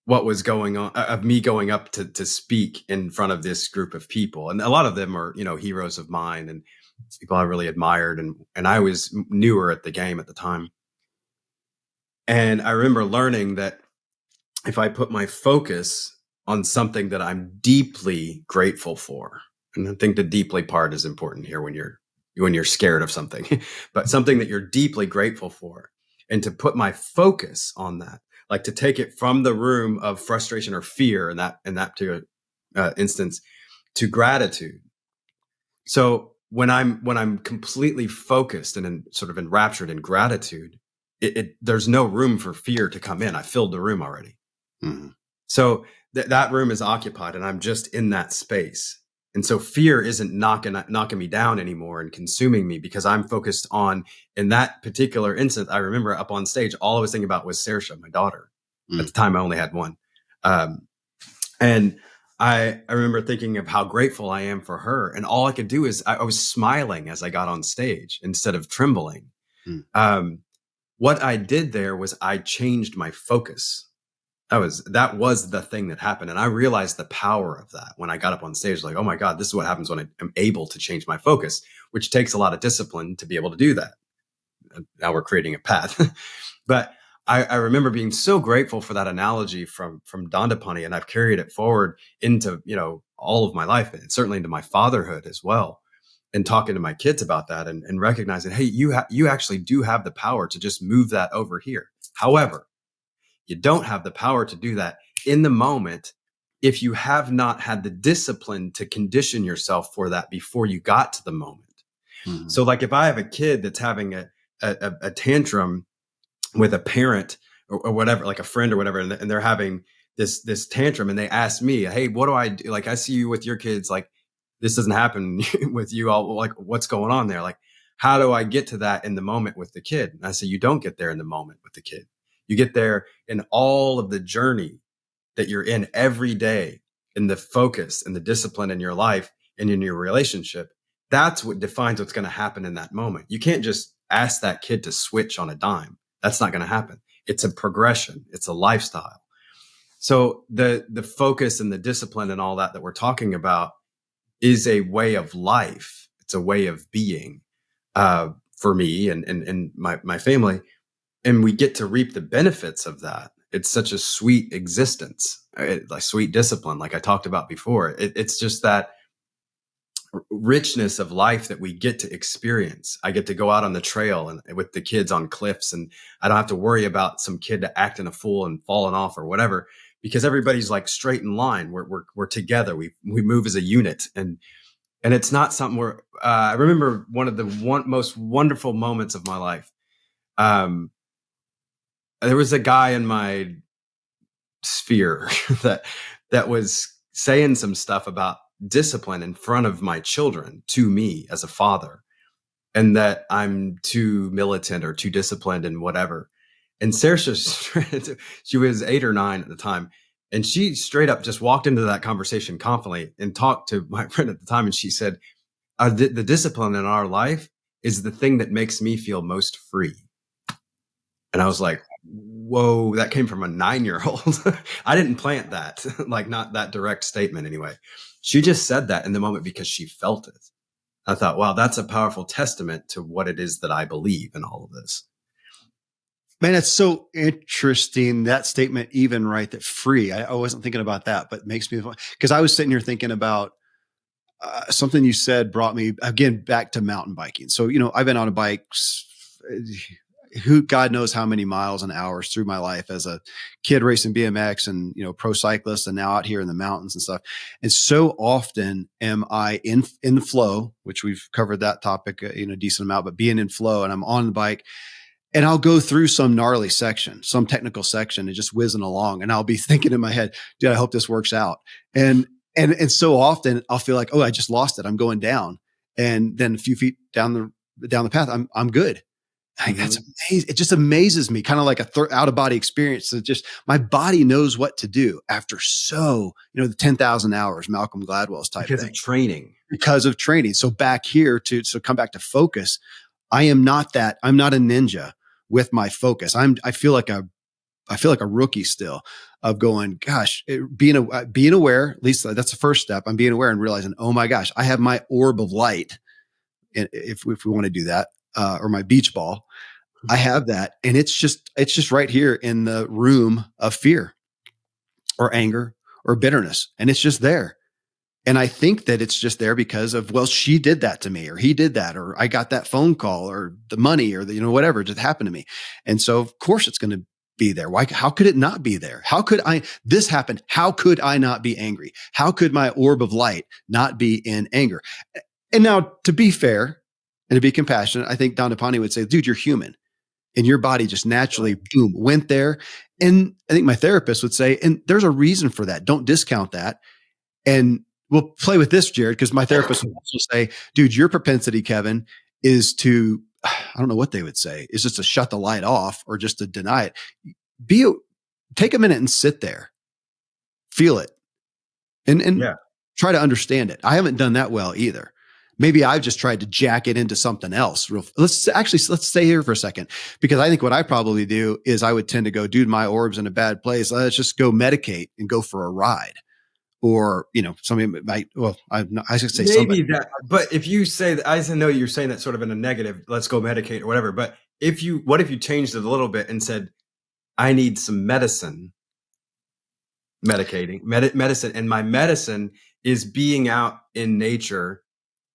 what was going on, of me going up to speak in front of this group of people. And a lot of them are, heroes of mine and people I really admired. And I was newer at the game at the time. And I remember learning that if I put my focus on something that I'm deeply grateful for, and I think the deeply part is important here when you're scared of something, but something that you're deeply grateful for, and to put my focus on that, like to take it from the room of frustration or fear in that particular instance to gratitude. So when I'm completely focused and sort of enraptured in gratitude, there's no room for fear to come in. I filled the room already. Mm-hmm. So that room is occupied and I'm just in that space. And so fear isn't knocking me down anymore and consuming me because I'm focused on, in that particular instance, I remember up on stage, all I was thinking about was Saoirse, my daughter. At the time, I only had one. And I remember thinking of how grateful I am for her. And all I could do is I was smiling as I got on stage instead of trembling. What I did there was I changed my focus. That was the thing that happened. And I realized the power of that when I got up on stage, like, oh my God, this is what happens when I am able to change my focus, which takes a lot of discipline to be able to do that. Now we're creating a path. But I remember being so grateful for that analogy from Dandapani, and I've carried it forward into, all of my life and certainly into my fatherhood as well. And talking to my kids about that and recognizing, hey, you actually do have the power to just move that over here. However, you don't have the power to do that in the moment if you have not had the discipline to condition yourself for that before you got to the moment. Mm-hmm. So like if I have a kid that's having a tantrum with a parent or whatever, like a friend or whatever, and they're having this tantrum and they ask me, hey, what do I do? Like, I see you with your kids, like this doesn't happen with you all. Like, what's going on there? Like, how do I get to that in the moment with the kid? And I say, you don't get there in the moment with the kid. You get there in all of the journey that you're in every day, in the focus and the discipline in your life and in your relationship. That's what defines what's going to happen in that moment. You can't just ask that kid to switch on a dime. That's not going to happen. It's a progression. It's a lifestyle. So the focus and the discipline and all that we're talking about is a way of life. It's a way of being for me and my family. And we get to reap the benefits of that. It's such a sweet existence, like sweet discipline, like I talked about before. It's just that richness of life that we get to experience. I get to go out on the trail and with the kids on cliffs, and I don't have to worry about some kid acting a fool and falling off or whatever, because everybody's like straight in line. We're together. We move as a unit, and it's not something where I remember one of the most wonderful moments of my life. There was a guy in my sphere that was saying some stuff about discipline in front of my children to me as a father, and that I'm too militant or too disciplined and whatever. And Saoirse, she was 8 or 9 at the time, and she straight up just walked into that conversation confidently and talked to my friend at the time. And she said, the discipline in our life is the thing that makes me feel most free. And I was like, whoa, that came from a 9-year-old. I didn't plant that, like not that direct statement anyway. She just said that in the moment because she felt it. I thought, wow, that's a powerful testament to what it is that I believe in all of this. Man, it's so interesting that statement, even right, that free. I wasn't thinking about that, but it makes me, because I was sitting here thinking about something you said brought me again back to mountain biking. So, I've been on a bike, who God knows how many miles and hours through my life as a kid racing BMX and, pro cyclist, and now out here in the mountains and stuff. And so often am I in the flow, which we've covered that topic, a decent amount, but being in flow, and I'm on the bike and I'll go through some gnarly section, some technical section, and just whizzing along. And I'll be thinking in my head, dude, I hope this works out. And so often I'll feel like, oh, I just lost it. I'm going down. And then a few feet down the path, I'm good. I think that's amazing. It just amazes me, kind of like a out of body experience. That just my body knows what to do after the 10,000 hours, Malcolm Gladwell's type because thing. Because of training. So back here so come back to focus. I am not that. I'm not a ninja with my focus. I feel like a rookie still of going, gosh, being aware, at least that's the first step. I'm being aware and realizing, oh my gosh, I have my orb of light. And if we want to do that, or my beach ball, I have that. And it's just right here in the room of fear or anger or bitterness. And it's just there. And I think that it's just there because of, well, she did that to me, or he did that, or I got that phone call, or the money, or whatever just happened to me. And so of course it's going to be there. Why? How could it not be there? This happened. How could I not be angry? How could my orb of light not be in anger? And now, to be fair and to be compassionate, I think Dandapani would say, dude, you're human. And your body just naturally, boom, went there. And I think my therapist would say, and there's a reason for that. Don't discount that. And we'll play with this, Jared, because my therapist would also say, dude, your propensity, Kevin, is to, I don't know what they would say, is just to shut the light off or just to deny it. Take a minute and sit there, feel it, and try to understand it. I haven't done that well either. Maybe I've just tried to jack it into something else. Let's stay here for a second, because I think what I probably do is I would tend to go, dude, my orb's in a bad place. Let's just go medicate and go for a ride. Or, somebody might, well, I should say maybe somebody. that, but if you say that, I know you're saying that sort of in a negative, let's go medicate or whatever. But what if you changed it a little bit and said, I need some medicine, medicine. And my medicine is being out in nature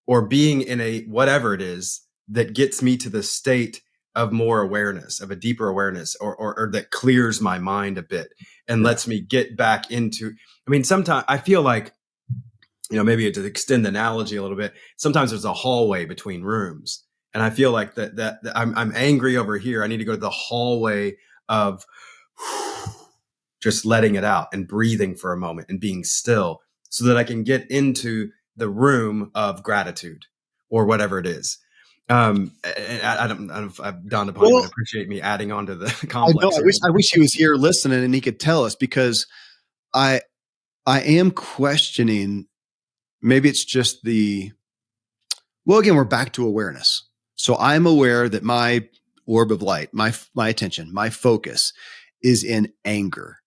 or being in a, whatever it is that gets me to the state of more awareness, of a deeper awareness, or that clears my mind a bit and lets me get back into, sometimes I feel like, maybe to extend the analogy a little bit, sometimes there's a hallway between rooms. And I feel like that I'm angry over here. I need to go to the hallway of just letting it out and breathing for a moment and being still so that I can get into the room of gratitude or whatever it is. And I don't know if Dandapani would appreciate me adding on to the complex. I wish he was here listening and he could tell us, because I am questioning, maybe it's just again, we're back to awareness. So I'm aware that my orb of light, my attention, my focus is in anger.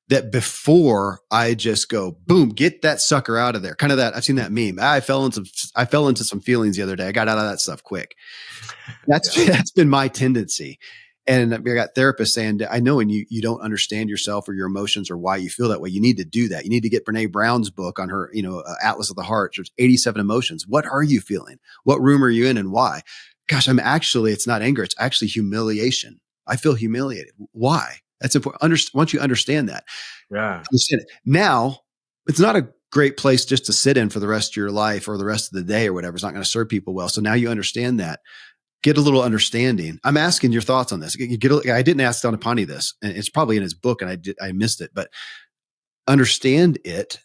That before I just go, boom, get that sucker out of there. Kind of that, I've seen that meme. I fell into some feelings the other day. I got out of that stuff quick. That's been my tendency. And I got therapists saying, I know when you don't understand yourself or your emotions or why you feel that way, you need to do that. You need to get Brene Brown's book on her, Atlas of the Heart. There's 87 emotions. What are you feeling? What room are you in and why? Gosh, it's not anger. It's actually humiliation. I feel humiliated. Why? That's important. Once you understand that, understand it. Now, it's not a great place just to sit in for the rest of your life or the rest of the day or whatever. It's not going to serve people well. So now you understand that. Get a little understanding. I'm asking your thoughts on this. I didn't ask Dandapani this, and it's probably in his book, and I missed it. But understand it.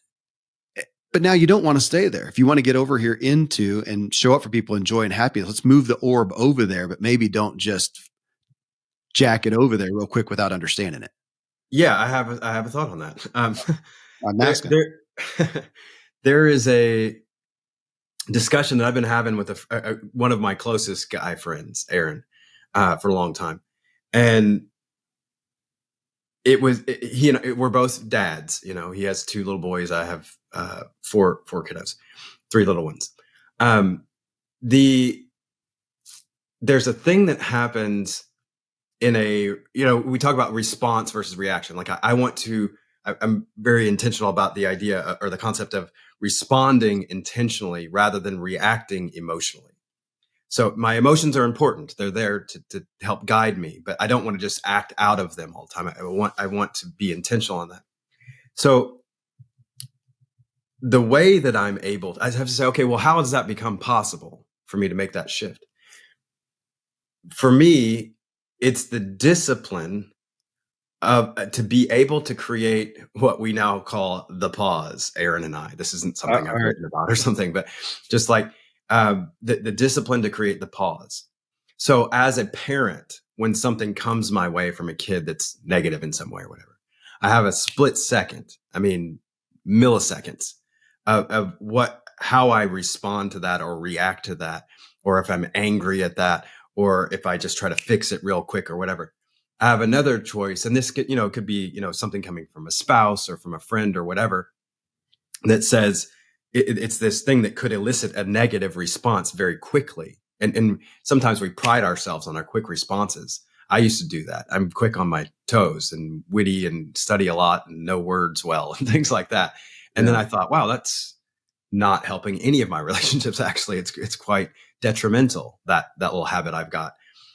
But now you don't want to stay there. If you want to get over here into and show up for people in joy and happiness, let's move the orb over there. But maybe don't just jack it over there real quick without understanding it. Yeah, I have a thought on that. I'm asking. There is a discussion that I've been having with one of my closest guy friends, Aaron, for a long time. And we're both dads. He has two little boys. I have four kiddos, three little ones. There's a thing that happens we talk about response versus reaction. Like I'm very intentional about the idea or the concept of responding intentionally rather than reacting emotionally. So my emotions are important. They're there to help guide me, but I don't want to just act out of them all the time. I want to be intentional on that. So the way that I'm able I have to say, okay, well, how does that become possible for me to make that shift? For me, it's the discipline of to be able to create what we now call the pause, Aaron and I. This isn't something I've written about or something, but just like the discipline to create the pause. So as a parent, when something comes my way from a kid that's negative in some way or whatever, I have a split second, milliseconds of how I respond to that or react to that, or if I'm angry at that, or if I just try to fix it real quick or whatever. I have another choice. And this could be, something coming from a spouse or from a friend or whatever that says it's this thing that could elicit a negative response very quickly. And sometimes we pride ourselves on our quick responses. I used to do that. I'm quick on my toes and witty and study a lot and know words well and things like that. And then I thought, wow, that's not helping any of my relationships. Actually, it's quite detrimental, that little habit I've got.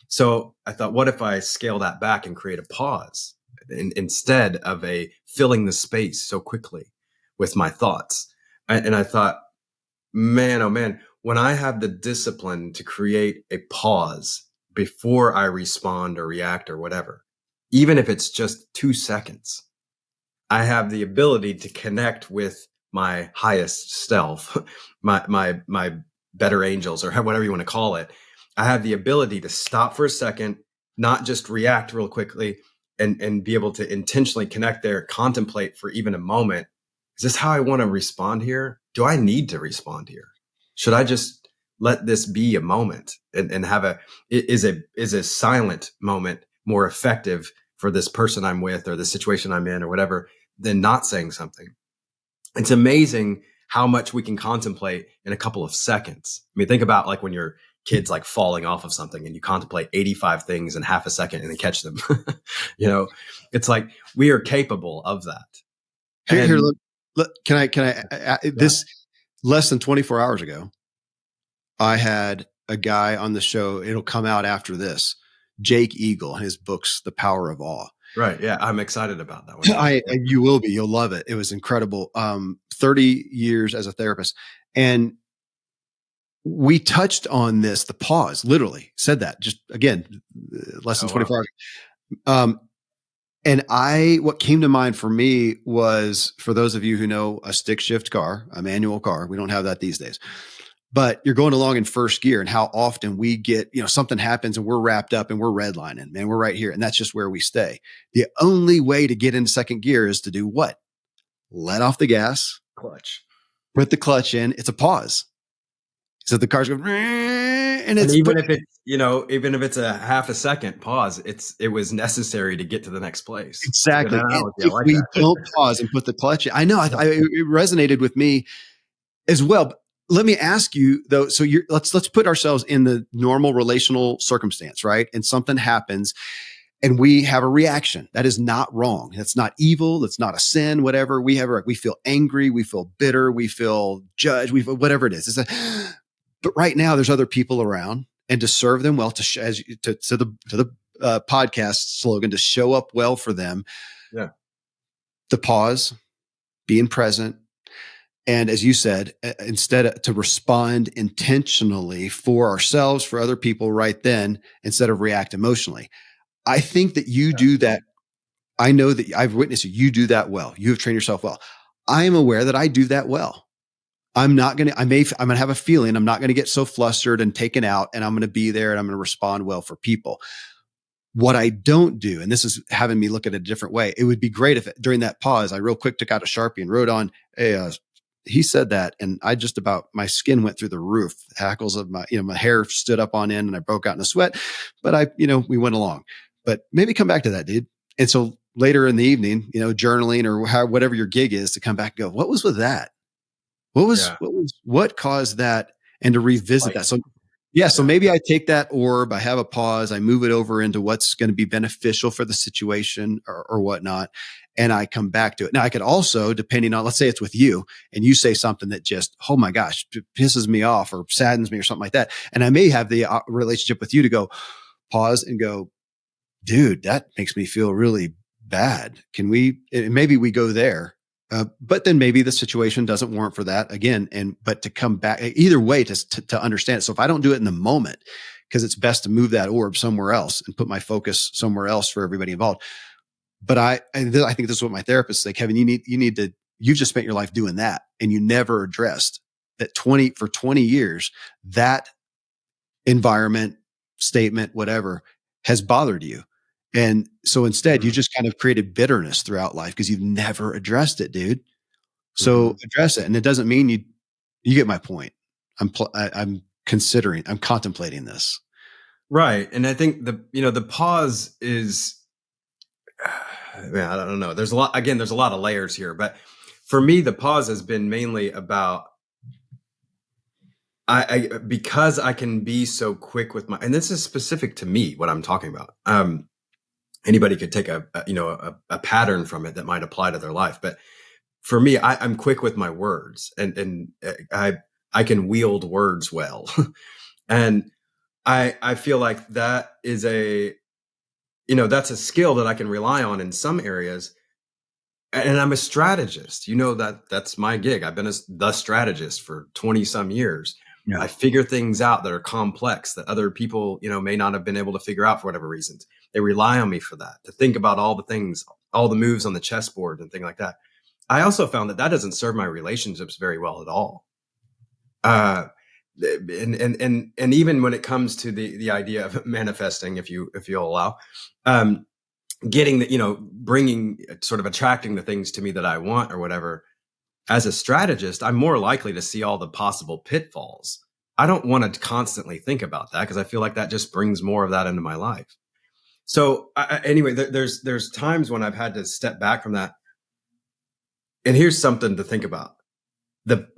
So I thought, what if I scale that back and create a pause instead of a filling the space so quickly with my thoughts? And I thought, man, oh man, when I have the discipline to create a pause before I respond or react or whatever, even if it's just 2 seconds, I have the ability to connect with my highest self, my better angels, or whatever you want to call it. I have the ability to stop for a second, not just react real quickly, and be able to intentionally connect there, contemplate for even a moment. Is this how I want to respond here? Do I need to respond here? Should I just let this be a moment and have is a silent moment more effective for this person I'm with or the situation I'm in or whatever than not saying something? It's amazing how much we can contemplate in a couple of seconds. I mean, think about like when your kid's like falling off of something and you contemplate 85 things in half a second and then catch them. It's like we are capable of that. Here, can I this less than 24 hours ago, I had a guy on the show. It'll come out after this. Jake Eagle, his books, The Power of Awe. Right. Yeah. I'm excited about that one. You will be. You'll love it. It was incredible. 30 years as a therapist. And we touched on this, the pause, literally said that just again, less than 24 hours. And what came to mind for me was, for those of you who know a stick shift car, a manual car, we don't have that these days, but you're going along in first gear, and how often we get, something happens and we're wrapped up and we're redlining, man, we're right here. And that's just where we stay. The only way to get into second gear is to do what? Let off the gas, clutch, put the clutch in. It's a pause. So the car's going, and even if it's a half a second pause, it was necessary to get to the next place. Exactly. If we don't pause and put the clutch in, I know it resonated with me as well. But let me ask you though. So let's put ourselves in the normal relational circumstance, right? And something happens and we have a reaction. That is not wrong. That's not evil. That's not a sin, whatever. We feel angry. We feel bitter. We feel judged. We feel whatever it is. But right now there's other people around, and to serve them well, to the podcast slogan, to show up well for them. Yeah. The pause, being present. And as you said, instead to respond intentionally for ourselves, for other people right then, instead of react emotionally. I think that you do that. I know that I've witnessed you do that well. You have trained yourself well. I am aware that I do that well. I'm going to have a feeling I'm not going to get so flustered and taken out, and I'm going to be there and I'm going to respond well for people. What I don't do, and this is having me look at it a different way, it would be great if during that pause, I real quick took out a Sharpie and wrote on, hey, he said that, and I just about, my skin went through the roof. Hackles of my hair stood up on end and I broke out in a sweat, but we went along. But maybe come back to that, dude. And so later in the evening, journaling or whatever your gig is, to come back and go, what was with that? Yeah. What caused that? And to revisit Like, that. So yeah, so yeah. maybe I take that orb, I have a pause, I move it over into what's going to be beneficial for the situation or whatnot. And I come back to it. Now I could also, depending on, let's say it's with you and you say something that just, oh my gosh, pisses me off or saddens me or something like that. And I may have the relationship with you to go pause and go, dude, that makes me feel really bad. Maybe we go there. But then maybe the situation doesn't warrant for that again. But to come back either way to understand it. So if I don't do it in the moment, because it's best to move that orb somewhere else and put my focus somewhere else for everybody involved. But I think this is what my therapist said, Kevin, you've just spent your life doing that and you never addressed that for 20 years, that environment, statement, whatever has bothered you. And so instead, you just kind of created bitterness throughout life because you've never addressed it, dude. So address it. And it doesn't mean you get my point. I'm contemplating this. Right. And I think the pause is, man, I don't know. There's a lot of layers here, but for me, the pause has been mainly about, because I can be so quick with and this is specific to me, what I'm talking about. Anybody could take a pattern from it that might apply to their life. But for me, I'm quick with my words and I can wield words well. And I feel like that is that's a skill that I can rely on in some areas. And I'm a strategist, that's my gig. I've been the strategist for 20 some years. Yeah. I figure things out that are complex that other people, may not have been able to figure out for whatever reasons. They rely on me for that, to think about all the things, all the moves on the chessboard and things like that. I also found that doesn't serve my relationships very well at all. And even when it comes to the idea of manifesting, if you'll allow, getting bringing, sort of attracting the things to me that I want or whatever. As a strategist, I'm more likely to see all the possible pitfalls. I don't want to constantly think about that because I feel like that just brings more of that into my life. So anyway, there's times when I've had to step back from that. And here's something to think about. The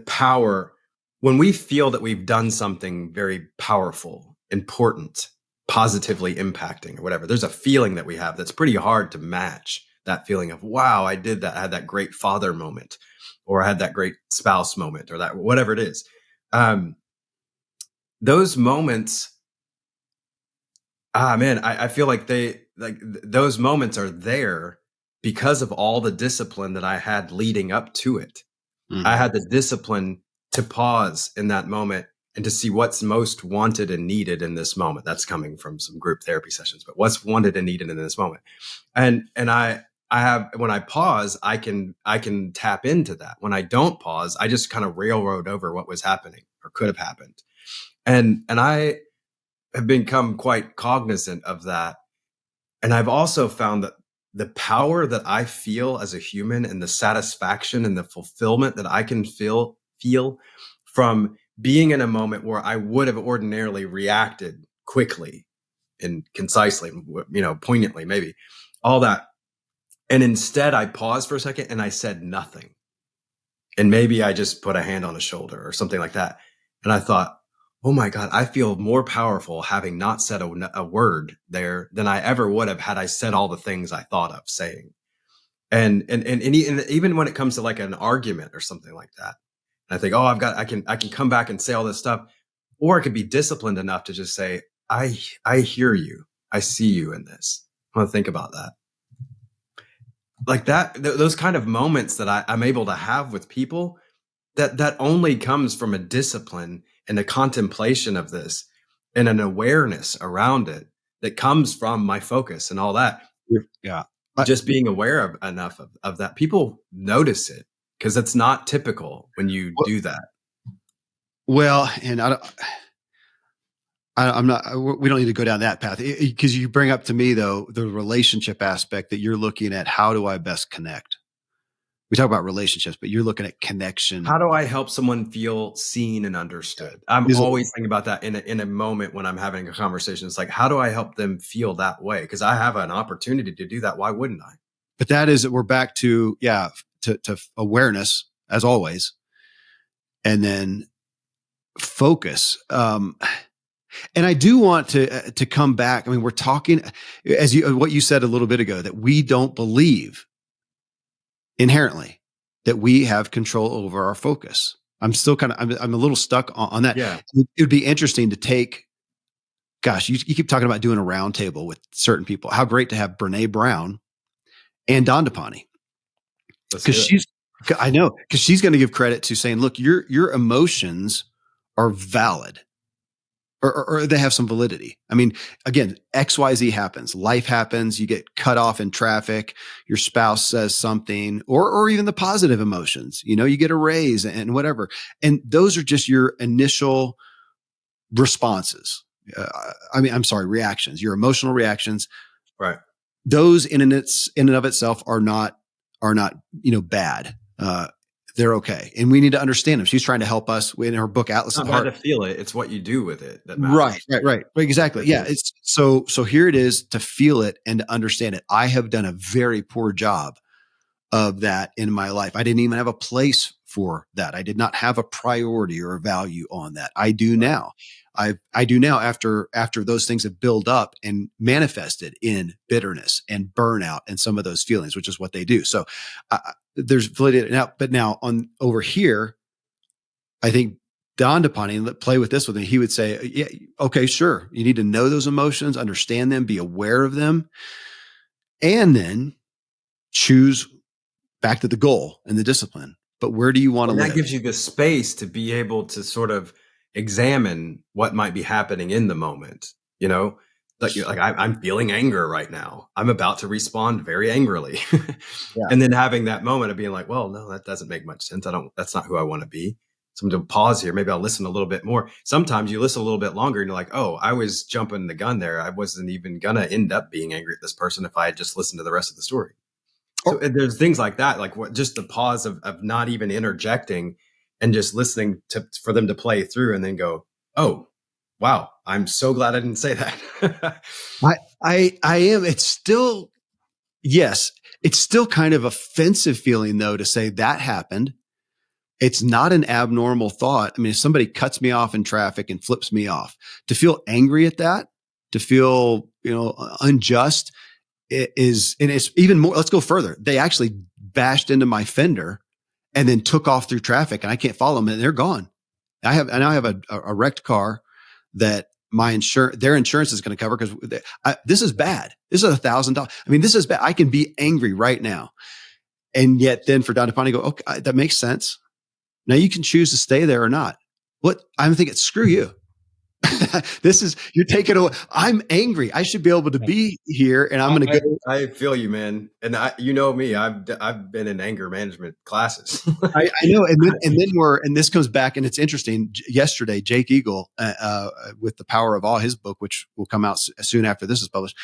power, when we feel that we've done something very powerful, important, positively impacting or whatever, there's a feeling that we have that's pretty hard to match. That feeling of, wow, I did that. I had that great father moment, or I had that great spouse moment, or that whatever it is. Those moments, man, I feel like those moments are there because of all the discipline that I had leading up to it. Mm-hmm. I had the discipline to pause in that moment and to see what's most wanted and needed in this moment. That's coming from some group therapy sessions, but what's wanted and needed in this moment. And I have, when I pause, I can tap into that. When I don't pause, I just kind of railroad over what was happening or could have happened. And I have become quite cognizant of that. And I've also found that the power that I feel as a human and the satisfaction and the fulfillment that I can feel from being in a moment where I would have ordinarily reacted quickly and concisely, poignantly, maybe all that. And instead I paused for a second and I said nothing. And maybe I just put a hand on a shoulder or something like that. And I thought, oh my God, I feel more powerful having not said a word there than I ever would have had I said all the things I thought of saying. And even when it comes to like an argument or something like that, I think, I can come back and say all this stuff, or I could be disciplined enough to just say, I hear you. I see you in this. I want to think about that. Like that, those kind of moments that I'm able to have with people, that only comes from a discipline and a contemplation of this and an awareness around it that comes from my focus and all that. Yeah. Just being aware of enough of that, people notice it because it's not typical when you do that. Well, and I'm not, we don't need to go down that path because you bring up to me though, the relationship aspect that you're looking at. How do I best connect? We talk about relationships, but you're looking at connection. How do I help someone feel seen and understood? I'm always thinking about that in a moment when I'm having a conversation. It's like, how do I help them feel that way? Because I have an opportunity to do that. Why wouldn't I? But that is, we're back to, to awareness as always. And then focus. And I do want to come back. I mean, we're talking what you said a little bit ago, that we don't believe inherently that we have control over our focus. I'm still I'm a little stuck on that. Yeah. It would be interesting to take, gosh, you keep talking about doing a roundtable with certain people. How great to have Brene Brown and Dandapani. Because I know, because she's going to give credit to saying, look, your emotions are valid. Or they have some validity. I mean, again, XYZ happens. Life happens. You get cut off in traffic. Your spouse says something, or even the positive emotions. You get a raise and whatever. And those are just your initial responses. Reactions. Your emotional reactions. Right. Those in and of itself are not bad. They're okay. And we need to understand them. She's trying to help us in her book, Atlas of the Heart. It's not bad to feel it. It's what you do with it that matters. Right. Exactly. Yeah. It's so here it is to feel it and to understand it. I have done a very poor job of that in my life. I didn't even have a place for that. I did not have a priority or a value on that. I do now. I do now after those things have built up and manifested in bitterness and burnout and some of those feelings, which is what they do. So there's validity now, but now on over here, I think Dandapani, play with this with me. He would say, yeah, okay, sure. You need to know those emotions, understand them, be aware of them, and then choose back to the goal and the discipline. But where do you want to live? That gives you the space to be able to sort of examine what might be happening in the moment. Like I'm feeling anger right now. I'm about to respond very angrily. Yeah. And then having that moment of being like, well, no, that doesn't make much sense. That's not who I want to be. So I'm going to pause here. Maybe I'll listen a little bit more. Sometimes you listen a little bit longer and you're like, oh, I was jumping the gun there. I wasn't even going to end up being angry at this person if I had just listened to the rest of the story. So there's things like that, like just the pause of not even interjecting and just listening for them to play through and then go, oh, wow, I'm so glad I didn't say that. I am. It's still, yes, it's still kind of offensive feeling though, to say that happened. It's not an abnormal thought. I mean, if somebody cuts me off in traffic and flips me off, to feel angry at that, to feel, unjust, and it's even more. Let's go further. They actually bashed into my fender and then took off through traffic, and I can't follow them, and they're gone. I now have a wrecked car that their insurance is going to cover, because this is bad. This is $1,000. I mean, this is bad. I can be angry right now, and yet then for Dandapani, go, okay, that makes sense. Now you can choose to stay there or not. What I'm thinking, screw you. You're taking away. I'm angry. I should be able to be here, and I'm going to go. I feel you, man. And me, I've been in anger management classes. I know. And this comes back, and it's interesting. Yesterday, Jake Eagle, with the Power of Awe, his book, which will come out soon after this is published.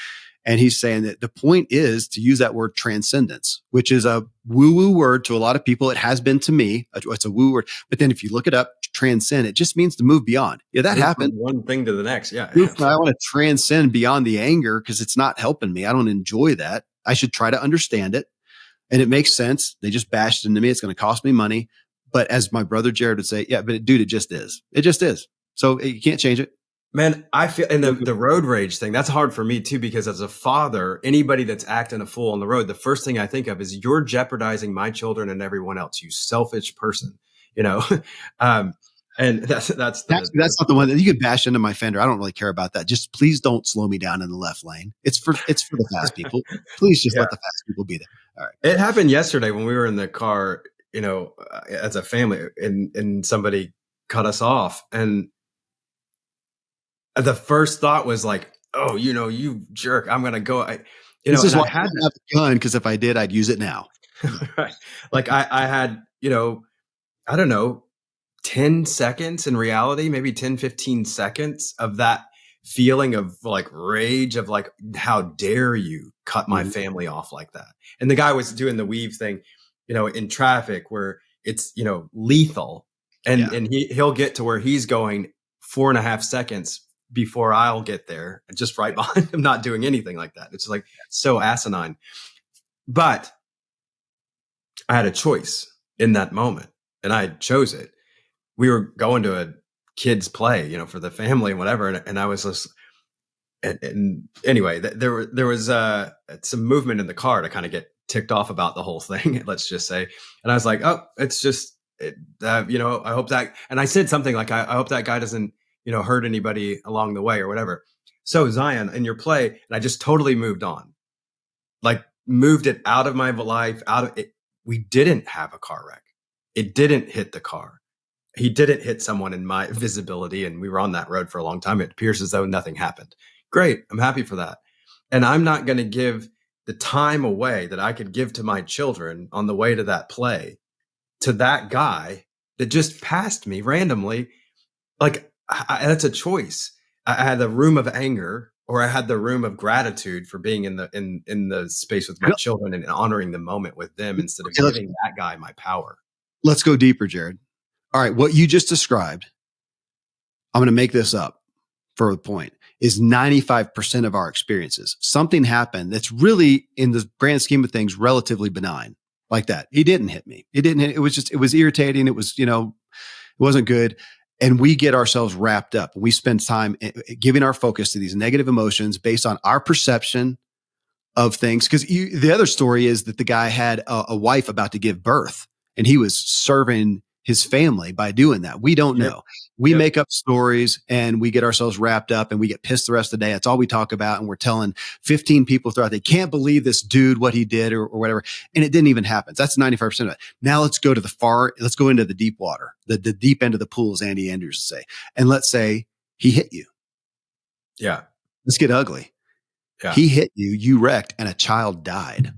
And he's saying that the point is to use that word transcendence, which is a woo-woo word to a lot of people. It has been to me. It's a woo word. But then if you look it up, transcend, it just means to move beyond. Yeah, that happened. One thing to the next. Yeah. I want to transcend beyond the anger because it's not helping me. I don't enjoy that. I should try to understand it. And it makes sense. They just bashed into me. It's going to cost me money. But as my brother Jared would say, yeah, but dude, it just is. It just is. So you can't change it. Man, I feel, and the road rage thing, that's hard for me too, because as a father, anybody that's acting a fool on the road, the first thing I think of is you're jeopardizing my children and everyone else, you selfish person, and that's not the one that you could bash into my fender. I don't really care about that. Just please don't slow me down in the left lane. It's for the fast people. Please just let the fast people be there. All right. It happened yesterday when we were in the car, as a family, and somebody cut us off, and the first thought was like, oh, you jerk, I'm going to go. This is why I had to have a gun, because if I did, I'd use it now. Right. Like I had, I don't know, 10 seconds in reality, maybe 10, 15 seconds of that feeling of like rage of like, how dare you cut my family off like that? And the guy was doing the weave thing. in traffic where it's, lethal. And Yeah. he'll get to where he's going 4.5 seconds before I'll get there, just right behind him, not doing anything like that. It's like so asinine. But I had a choice in that moment, and I chose it. We were going to a kids play, for the family and whatever. And I was just, and anyway, there was some movement in the car to kind of get ticked off about the whole thing, let's just say. And I was like, oh, it's just, I hope that, and I said something like, I hope that guy doesn't, hurt anybody along the way or whatever. So Zion, in your play, and I just totally moved on, like moved it out of my life, out of it. We didn't have a car wreck. It didn't hit the car. He didn't hit someone in my visibility, and we were on that road for a long time. It appears as though nothing happened. Great. I'm happy for that. And I'm not going to give the time away that I could give to my children on the way to that play to that guy that just passed me randomly. Like, that's a choice. I had the room of anger, or I had the room of gratitude for being in the space with my children and honoring the moment with them instead of giving that guy my power. Let's go deeper, Jared. All right. What you just described, I'm going to make this up for the point, is 95% of our experiences. Something happened that's really, in the grand scheme of things, relatively benign, like that. He didn't hit me. It was irritating. It was, it wasn't good. And we get ourselves wrapped up. We spend time giving our focus to these negative emotions based on our perception of things. Because the other story is that the guy had a wife about to give birth, and he was serving his family by doing that. We don't know. We make up stories, and we get ourselves wrapped up, and we get pissed the rest of the day. That's all we talk about. And we're telling 15 people throughout, they can't believe this dude, what he did or whatever. And it didn't even happen. That's 95% of it. Now let's go into the deep water, the deep end of the pool, as Andy Andrews would say. And let's say he hit you. Yeah. Let's get ugly. Yeah. He hit you, you wrecked, and a child died.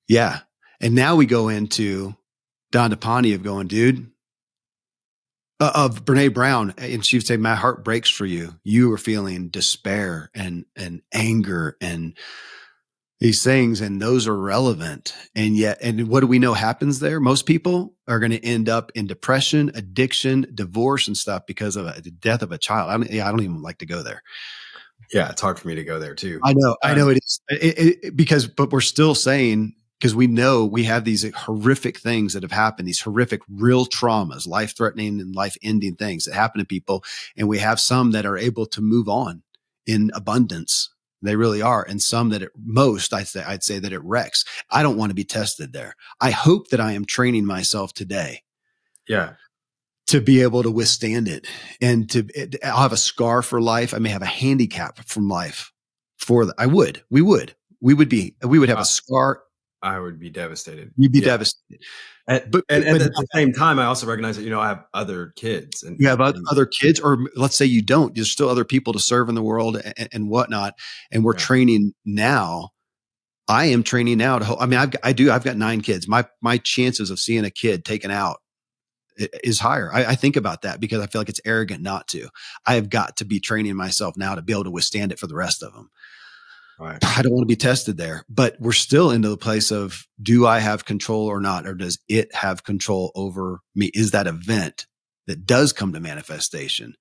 Yeah. And now we go into Dandapani of going, dude, of Brene Brown. And she would say, my heart breaks for you. You were feeling despair and anger and these things, and those are relevant. And what do we know happens there? Most people are going to end up in depression, addiction, divorce, and stuff because of the death of a child. I don't even like to go there. Yeah. It's hard for me to go there too. I know it is but we're still saying, because we know we have these horrific things that have happened, these horrific real traumas, life-threatening and life-ending things that happen to people. And we have some that are able to move on in abundance. They really are. And some that I'd say that it wrecks. I don't want to be tested there. I hope that I am training myself today. Yeah. To be able to withstand it. And I'll have a scar for life. I may have a handicap from life we would have a scar. I would be devastated. You'd be devastated. But at the same time, I also recognize that, I have other kids. And you have other kids, or let's say you don't. There's still other people to serve in the world and whatnot. And we're training now. I am training now I've got 9 kids. My chances of seeing a kid taken out is higher. I think about that because I feel like it's arrogant not to. I have got to be training myself now to be able to withstand it for the rest of them. Right. I don't want to be tested there, but we're still into the place of, do I have control or not? Or does it have control over me? Is that event that does come to manifestation,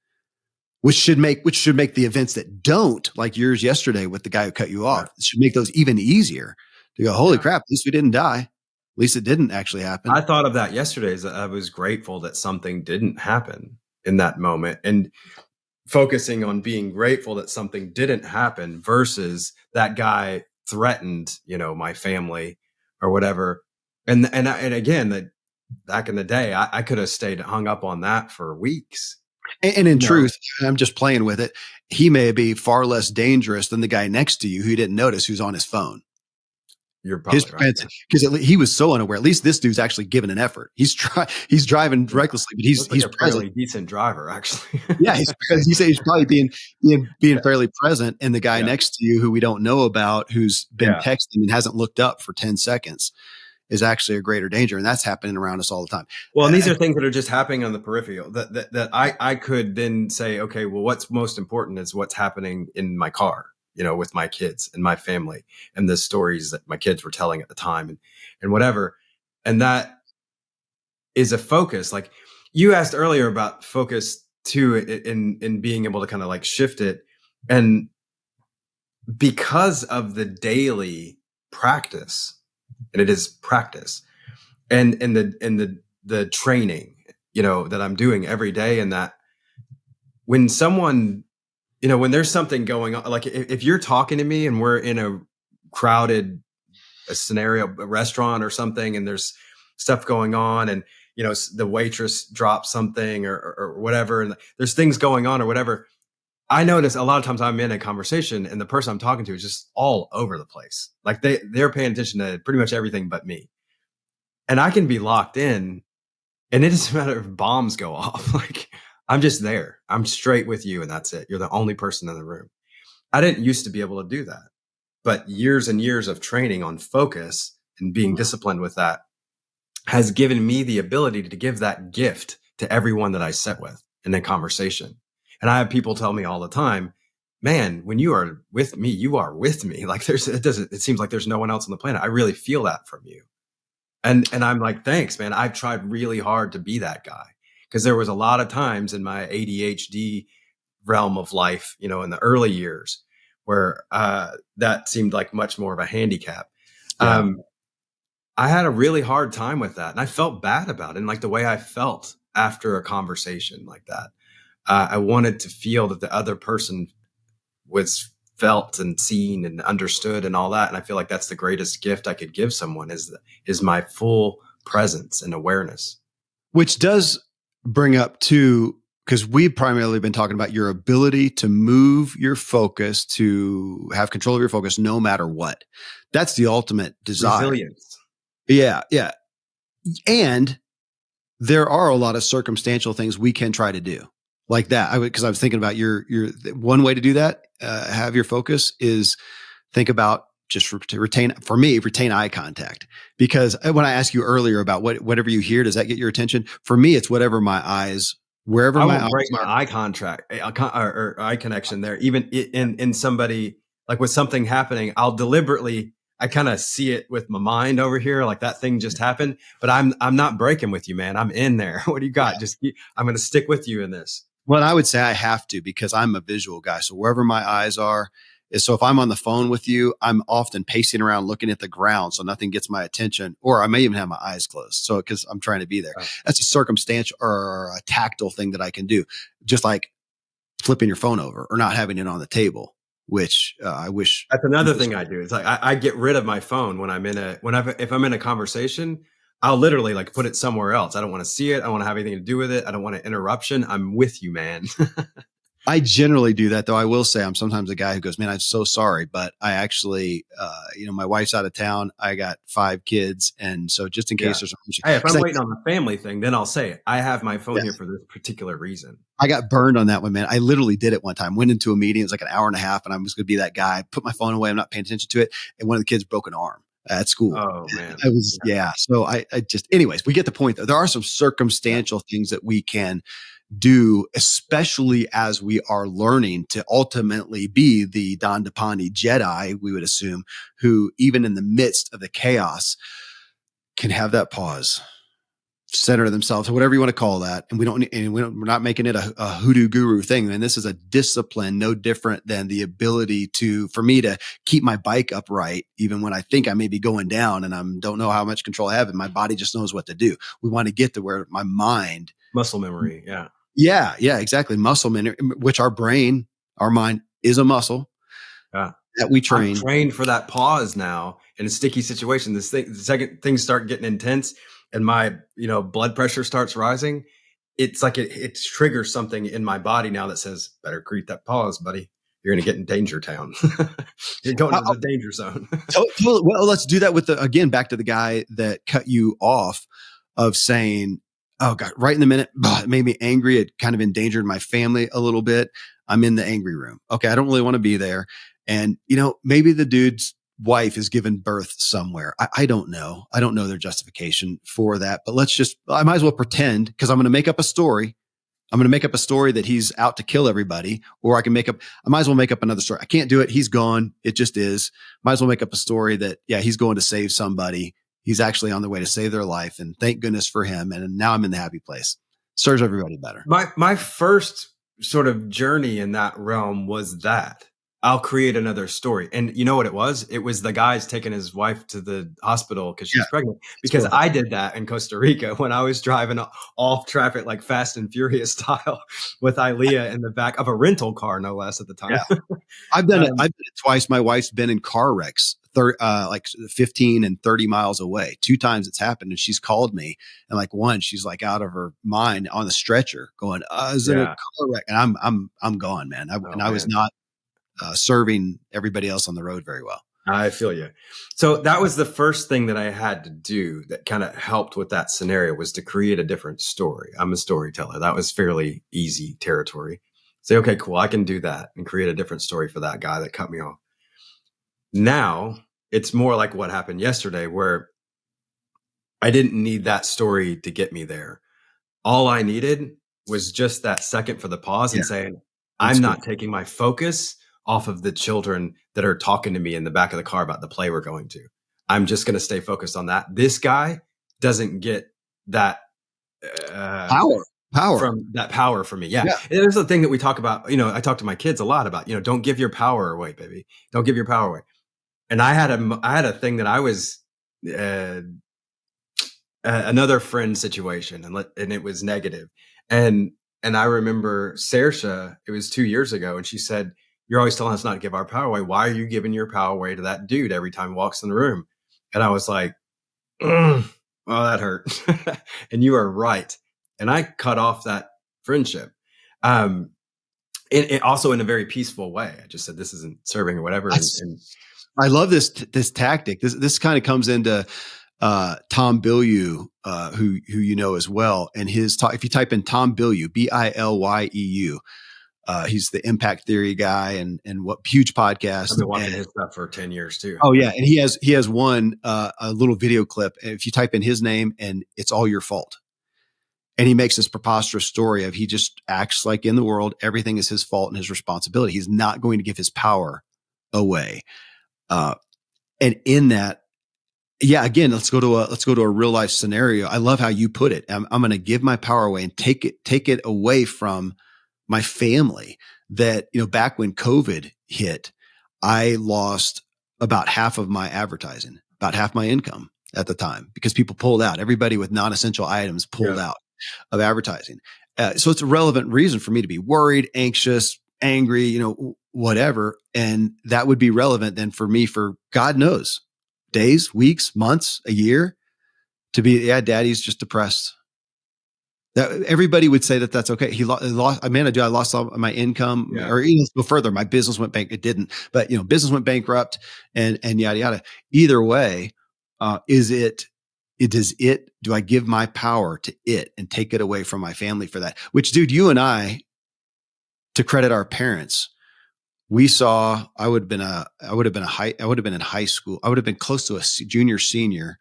which should make the events that don't, like yours yesterday with the guy who cut you off, should make those even easier to go, holy crap, at least we didn't die. At least it didn't actually happen. I thought of that yesterday. Is that I was grateful that something didn't happen in that moment, and focusing on being grateful that something didn't happen versus that guy threatened, my family or whatever. And again, that back in the day, I could have stayed hung up on that for weeks. And in truth, I'm just playing with it. He may be far less dangerous than the guy next to you who didn't notice, who's on his phone. You're probably right. Because he was so unaware. At least this dude's actually given an effort. He's driving recklessly, but he's a fairly decent driver, actually. Yeah, he's probably being fairly present. And the guy next to you, who we don't know about, who's been texting and hasn't looked up for 10 seconds, is actually a greater danger. And that's happening around us all the time. Well, and these are things that are just happening on the peripheral that I could then say, okay, well, what's most important is what's happening in my car. with my kids and my family and the stories that my kids were telling at the time and whatever. And that is a focus. Like you asked earlier about focus too, in being able to kind of like shift it. And because of the daily practice, and it is practice, and the training, that I'm doing every day, and that when someone, when there's something going on, like if you're talking to me and we're in a crowded scenario, a restaurant or something, and there's stuff going on, and the waitress drops something or whatever, and there's things going on or whatever, I notice a lot of times I'm in a conversation and the person I'm talking to is just all over the place. Like they're paying attention to pretty much everything but me. And I can be locked in, and it doesn't matter if bombs go off. Like I'm just there. I'm straight with you, and that's it. You're the only person in the room. I didn't used to be able to do that, but years and years of training on focus and being disciplined with that has given me the ability to give that gift to everyone that I sit with in a conversation. And I have people tell me all the time, man, when you are with me, you are with me. Like it seems like there's no one else on the planet. I really feel that from you. And I'm like, thanks, man. I've tried really hard to be that guy, because there was a lot of times in my ADHD realm of life, in the early years where that seemed like much more of a handicap. Yeah. I had a really hard time with that, and I felt bad about it. And like the way I felt after a conversation like that, I wanted to feel that the other person was felt and seen and understood and all that. And I feel like that's the greatest gift I could give someone is my full presence and awareness. Which does bring up too, because we've primarily been talking about your ability to move your focus, to have control of your focus no matter what. That's the ultimate desire. Resilience. Yeah. Yeah. And there are a lot of circumstantial things we can try to do like that. Because I was thinking about your one way to do that, have your focus, is think about just retain eye contact. Because when I asked you earlier about whatever you hear, does that get your attention? For me, it's whatever my eyes, wherever my eyes break my are. eye contact or eye connection there. Even in somebody, like with something happening, I'll deliberately, I kind of see it with my mind over here, like that thing just happened, but I'm not breaking with you, man. I'm in there. What do you got? I'm going to stick with you in this. Well, I would say I have to, because I'm a visual guy. So wherever my eyes are, so if I'm on the phone with you, I'm often pacing around looking at the ground so nothing gets my attention, or I may even have my eyes closed. So because I'm trying to be there. Right. That's a circumstantial or a tactile thing that I can do. Just like flipping your phone over or not having it on the table, which I wish. That's another thing I do. It's like I get rid of my phone when if I'm in a conversation. I'll literally like put it somewhere else. I don't want to see it. I don't want to have anything to do with it. I don't want an interruption. I'm with you, man. I generally do that, though. I will say I'm sometimes a guy who goes, man, I'm so sorry, but I actually, my wife's out of town. I got 5 kids. And so just in case there's hey, if I'm waiting on the family thing, then I'll say it. I have my phone here for this particular reason. I got burned on that one, man. I literally did it one time. Went into a meeting. It was like an hour and a half, and I was going to be that guy. Put my phone away. I'm not paying attention to it. And one of the kids broke an arm at school. Oh man. I was, So I just, anyways, we get the point though. There are some circumstantial things that we can do, especially as we are learning to ultimately be the Dandapani Jedi, we would assume, who even in the midst of the chaos can have that pause, center themselves, or whatever you want to call that. And we're not making it a hoodoo guru thing. And this is a discipline, no different than the ability for me to keep my bike upright, even when I think I may be going down and I don't know how much control I have, and my body just knows what to do. We want to get to where my mind, muscle memory. Yeah. Yeah, exactly. Muscle memory, which our mind is a muscle that we train. I'm trained for that pause now in a sticky situation. The second things start getting intense and my, blood pressure starts rising, it's like it triggers something in my body now that says, better create that pause, buddy. You're going to get in danger town. You're going to the danger zone. Well, let's do that with again, back to the guy that cut you off, of saying, oh God, right in the minute, it made me angry. It kind of endangered my family a little bit. I'm in the angry room. Okay. I don't really want to be there. And, maybe the dude's wife is giving birth somewhere. I don't know. I don't know their justification for that, but I might as well pretend, because I'm going to make up a story I'm going to make up a story that he's out to kill everybody, or I might as well make up another story. I can't do it. He's gone. It just is. Might as well make up a story that, yeah, he's going to save somebody. He's actually on the way to save their life. And thank goodness for him. And now I'm in the happy place. Serves everybody better. My first sort of journey in that realm was that I'll create another story. And you know what it was? It was the guy's taking his wife to the hospital because she's pregnant. Because I did that in Costa Rica when I was driving off traffic, like Fast and Furious style, with Ilea in the back of a rental car, no less, at the time. Yeah. I've done it twice. My wife's been in car wrecks, like 15 and 30 miles away. 2 times it's happened. And she's called me. And like once she's like out of her mind on the stretcher going, is it a car wreck? And I'm gone, man. I was not serving everybody else on the road very well. I feel you. So that was the first thing that I had to do that kind of helped with that scenario, was to create a different story. I'm a storyteller. That was fairly easy territory. Say, okay, cool. I can do that and create a different story for that guy that cut me off. Now it's more like what happened yesterday, where I didn't need that story to get me there. All I needed was just that second for the pause and saying, I'm not taking my focus off of the children that are talking to me in the back of the car about the play we're going to. I'm just going to stay focused on that. This guy doesn't get that power from that power for me. Yeah. There's the thing that we talk about, I talk to my kids a lot about, don't give your power away, baby. Don't give your power away. And I had a thing that I was, another friend situation, and it was negative. And I remember Saoirse, it was 2 years ago, and she said, "You're always telling us not to give our power away. Why are you giving your power away to that dude every time he walks in the room?" And I was like, "Oh, that hurt." And you are right. And I cut off that friendship. It also in a very peaceful way. I just said, this isn't serving or whatever. And I love this tactic. This kind of comes into Tom Bilyeu, who you know as well, and his talk. If you type in Tom Bilyeu, Bilyeu, he's the impact theory guy, and what huge podcast. I've been watching his stuff for 10 years too. Oh yeah, and he has one a little video clip. And if you type in his name, and it's all your fault. And he makes this preposterous story of he just acts like in the world everything is his fault and his responsibility. He's not going to give his power away. And in that, yeah, again, let's go to a real life scenario. I love how you put it. I'm going to give my power away and take it away from my family. That, back when COVID hit, I lost about half of my advertising, about half my income at the time, because people pulled out. Everybody with non-essential items pulled out of advertising. So it's a relevant reason for me to be worried, anxious, angry, whatever. And that would be relevant then for me for God knows, days, weeks, months, a year, to be, daddy's just depressed. That everybody would say that that's okay. He lost. I lost all my income, or let's go further. My business went bankrupt. It didn't, but business went bankrupt, and yada yada. Either way, do I give my power to it and take it away from my family for that? Which, dude, you and I, to credit our parents, we saw. I would have been in high school. I would have been close to a junior, senior.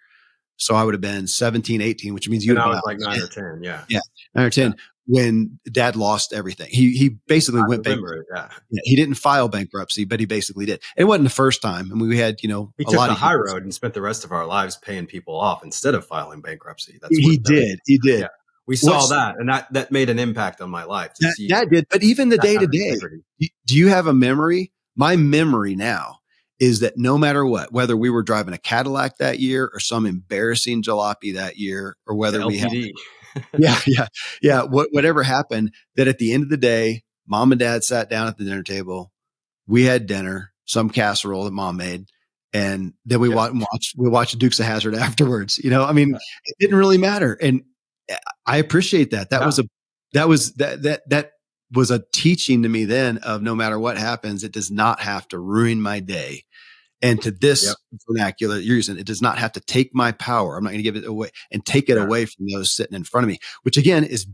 So I would have been 17, 18, which means you would have been like 9 or 10. Yeah. 9 or 10 when Dad lost everything. He basically went bankrupt. He didn't file bankruptcy, but he basically did. It wasn't the first time. And we had, he took the high road and spent the rest of our lives paying people off instead of filing bankruptcy. He did. Yeah. We saw that, and that made an impact on my life. That did. But even the day to day, do you have a memory? My memory now is that no matter what, whether we were driving a Cadillac that year or some embarrassing jalopy that year, or whether we had, whatever happened, that at the end of the day, Mom and Dad sat down at the dinner table. We had dinner, some casserole that Mom made, and then we watched Dukes of Hazzard afterwards. It didn't really matter, and I appreciate that. That was a teaching to me then of no matter what happens, it does not have to ruin my day. And to this vernacular you're using, it does not have to take my power. I'm not going to give it away and take it away from those sitting in front of me, which again is,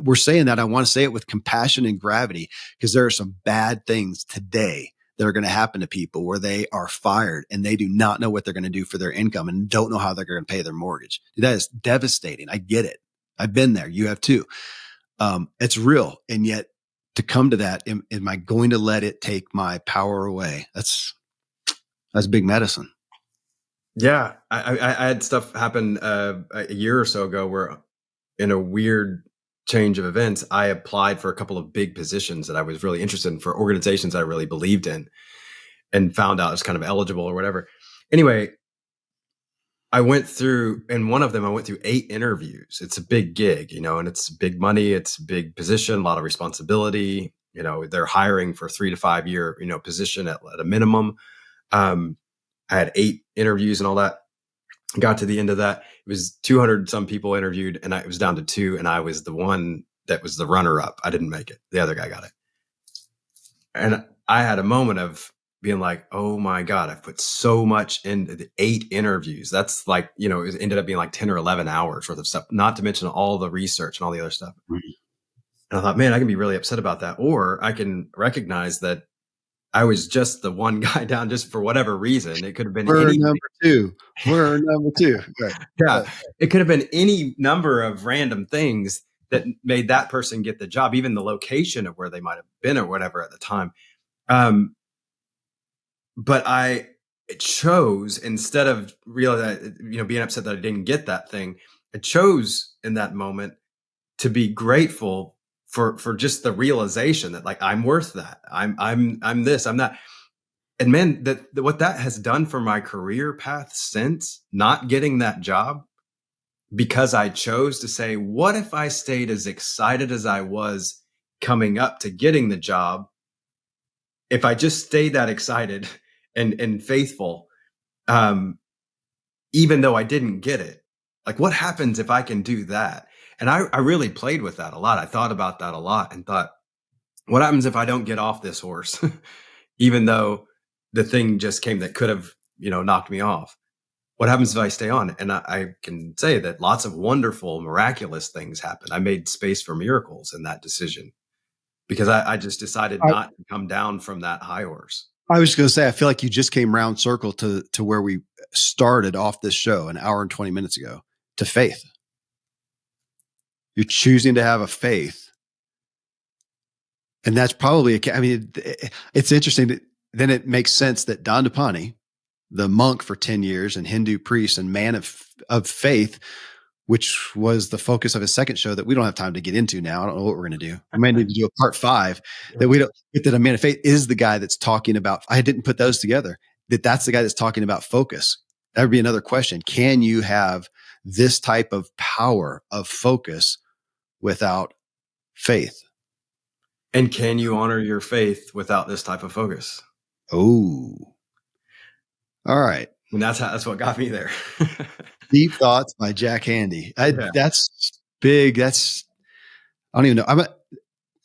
we're saying that, I want to say it with compassion and gravity, because there are some bad things today that are going to happen to people where they are fired and they do not know what they're going to do for their income and don't know how they're going to pay their mortgage. That is devastating. I get it. I've been there. You have too. It's real. And yet to come to that, am I going to let it take my power away? That's big medicine. Yeah. I had stuff happen a year or so ago where in a weird change of events, I applied for a couple of big positions that I was really interested in for organizations I really believed in, and found out I was kind of eligible or whatever. Anyway, I went through, in one of them, I went through 8 interviews. It's a big gig, and it's big money. It's a big position, a lot of responsibility. They're hiring for 3 to 5 year, position at a minimum. I had 8 interviews and all that. Got to the end of that. It was 200 some people interviewed, and it was down to 2. And I was the one that was the runner up. I didn't make it. The other guy got it. And I had a moment of being like, oh my God, I've put so much into the 8 interviews. That's like, it ended up being like 10 or 11 hours worth of stuff, not to mention all the research and all the other stuff. Mm-hmm. And I thought, man, I can be really upset about that. Or I can recognize that I was just the one guy down just for whatever reason. It could have been number 2. We're number 2. Right. Yeah. It could have been any number of random things that made that person get the job, even the location of where they might have been or whatever at the time. But I chose, instead of realizing, being upset that I didn't get that thing, I chose in that moment to be grateful for just the realization that, like, I'm worth that. I'm this, I'm that. And man, that what that has done for my career path since not getting that job, because I chose to say, what if I stayed as excited as I was coming up to getting the job? If I just stayed that excited and faithful, even though I didn't get it, like, what happens if I can do that? And I really played with that a lot. I thought about that a lot and thought, what happens if I don't get off this horse, even though the thing just came that could have, knocked me off? What happens if I stay on? And I can say that lots of wonderful, miraculous things happened. I made space for miracles in that decision, because I just decided not to come down from that high horse. I was going to say, I feel like you just came round circle to where we started off this show an hour and 20 minutes ago, to faith. You're choosing to have a faith. And that's probably, it's interesting that then it makes sense that Dandapani, the monk for 10 years and Hindu priest and man of faith, which was the focus of his second show that we don't have time to get into now. I don't know what we're going to do. I may need to do a part 5 that a man of faith is the guy that's talking about. I didn't put those together. That's the guy that's talking about focus. That would be another question. Can you have this type of power of focus without faith? And can you honor your faith without this type of focus? Oh, all right. And that's what got me there. Deep Thoughts by Jack Handy. That's big. I don't even know.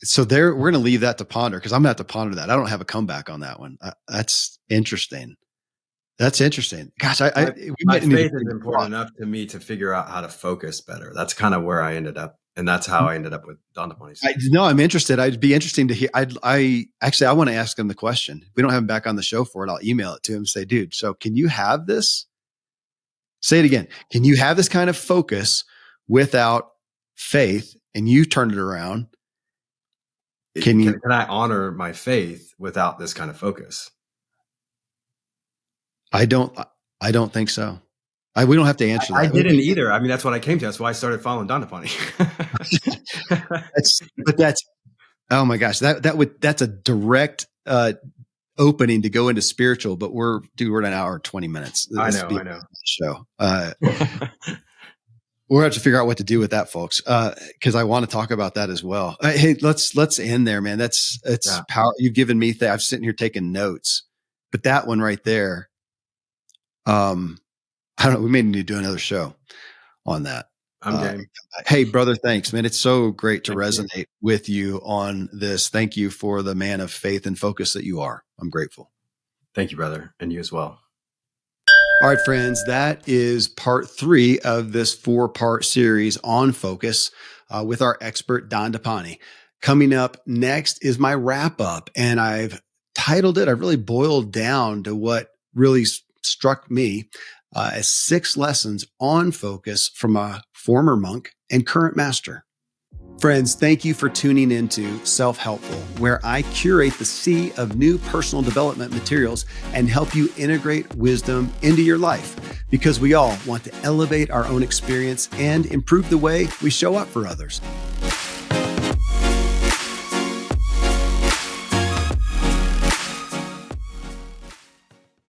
So we're going to leave that to ponder, because I'm going to have to ponder that. I don't have a comeback on that one. That's interesting. Gosh, my faith is important enough to me to figure out how to focus better. That's kind of where I ended up. And that's how I ended up with Dandapani. No, I'm interested. I'd be interesting to hear. I want to ask him the question. If we don't have him back on the show for it, I'll email it to him and say, dude, so can you have this? Say it again. Can you have this kind of focus without faith? And you turned it around. Can I honor my faith without this kind of focus? I don't think so. We don't have to answer that. I didn't either. I mean, that's what I came to. That's why I started following Dandapani. Oh my gosh, that's a direct opening to go into spiritual, but we're at an hour, 20 minutes. I know. Show. We'll have to figure out what to do with that, folks. Cause I want to talk about that as well. Hey, let's end there, man. It's power. You've given me, I'm sitting here taking notes, but that one right there, I don't know. We may need to do another show on that. I'm game. Hey, brother, thanks, man. It's so great to resonate with you on this. Thank you for the man of faith and focus that you are. I'm grateful. Thank you, brother. And you as well. All right, friends, that is part 3 of this 4-part series on focus with our expert, Dandapani. Coming up next is my wrap up, and I've titled it, I've really boiled down to what really struck me as 6 lessons on focus from a former monk and current master. Friends, thank you for tuning into Self-Helpful, where I curate the sea of new personal development materials and help you integrate wisdom into your life, because we all want to elevate our own experience and improve the way we show up for others.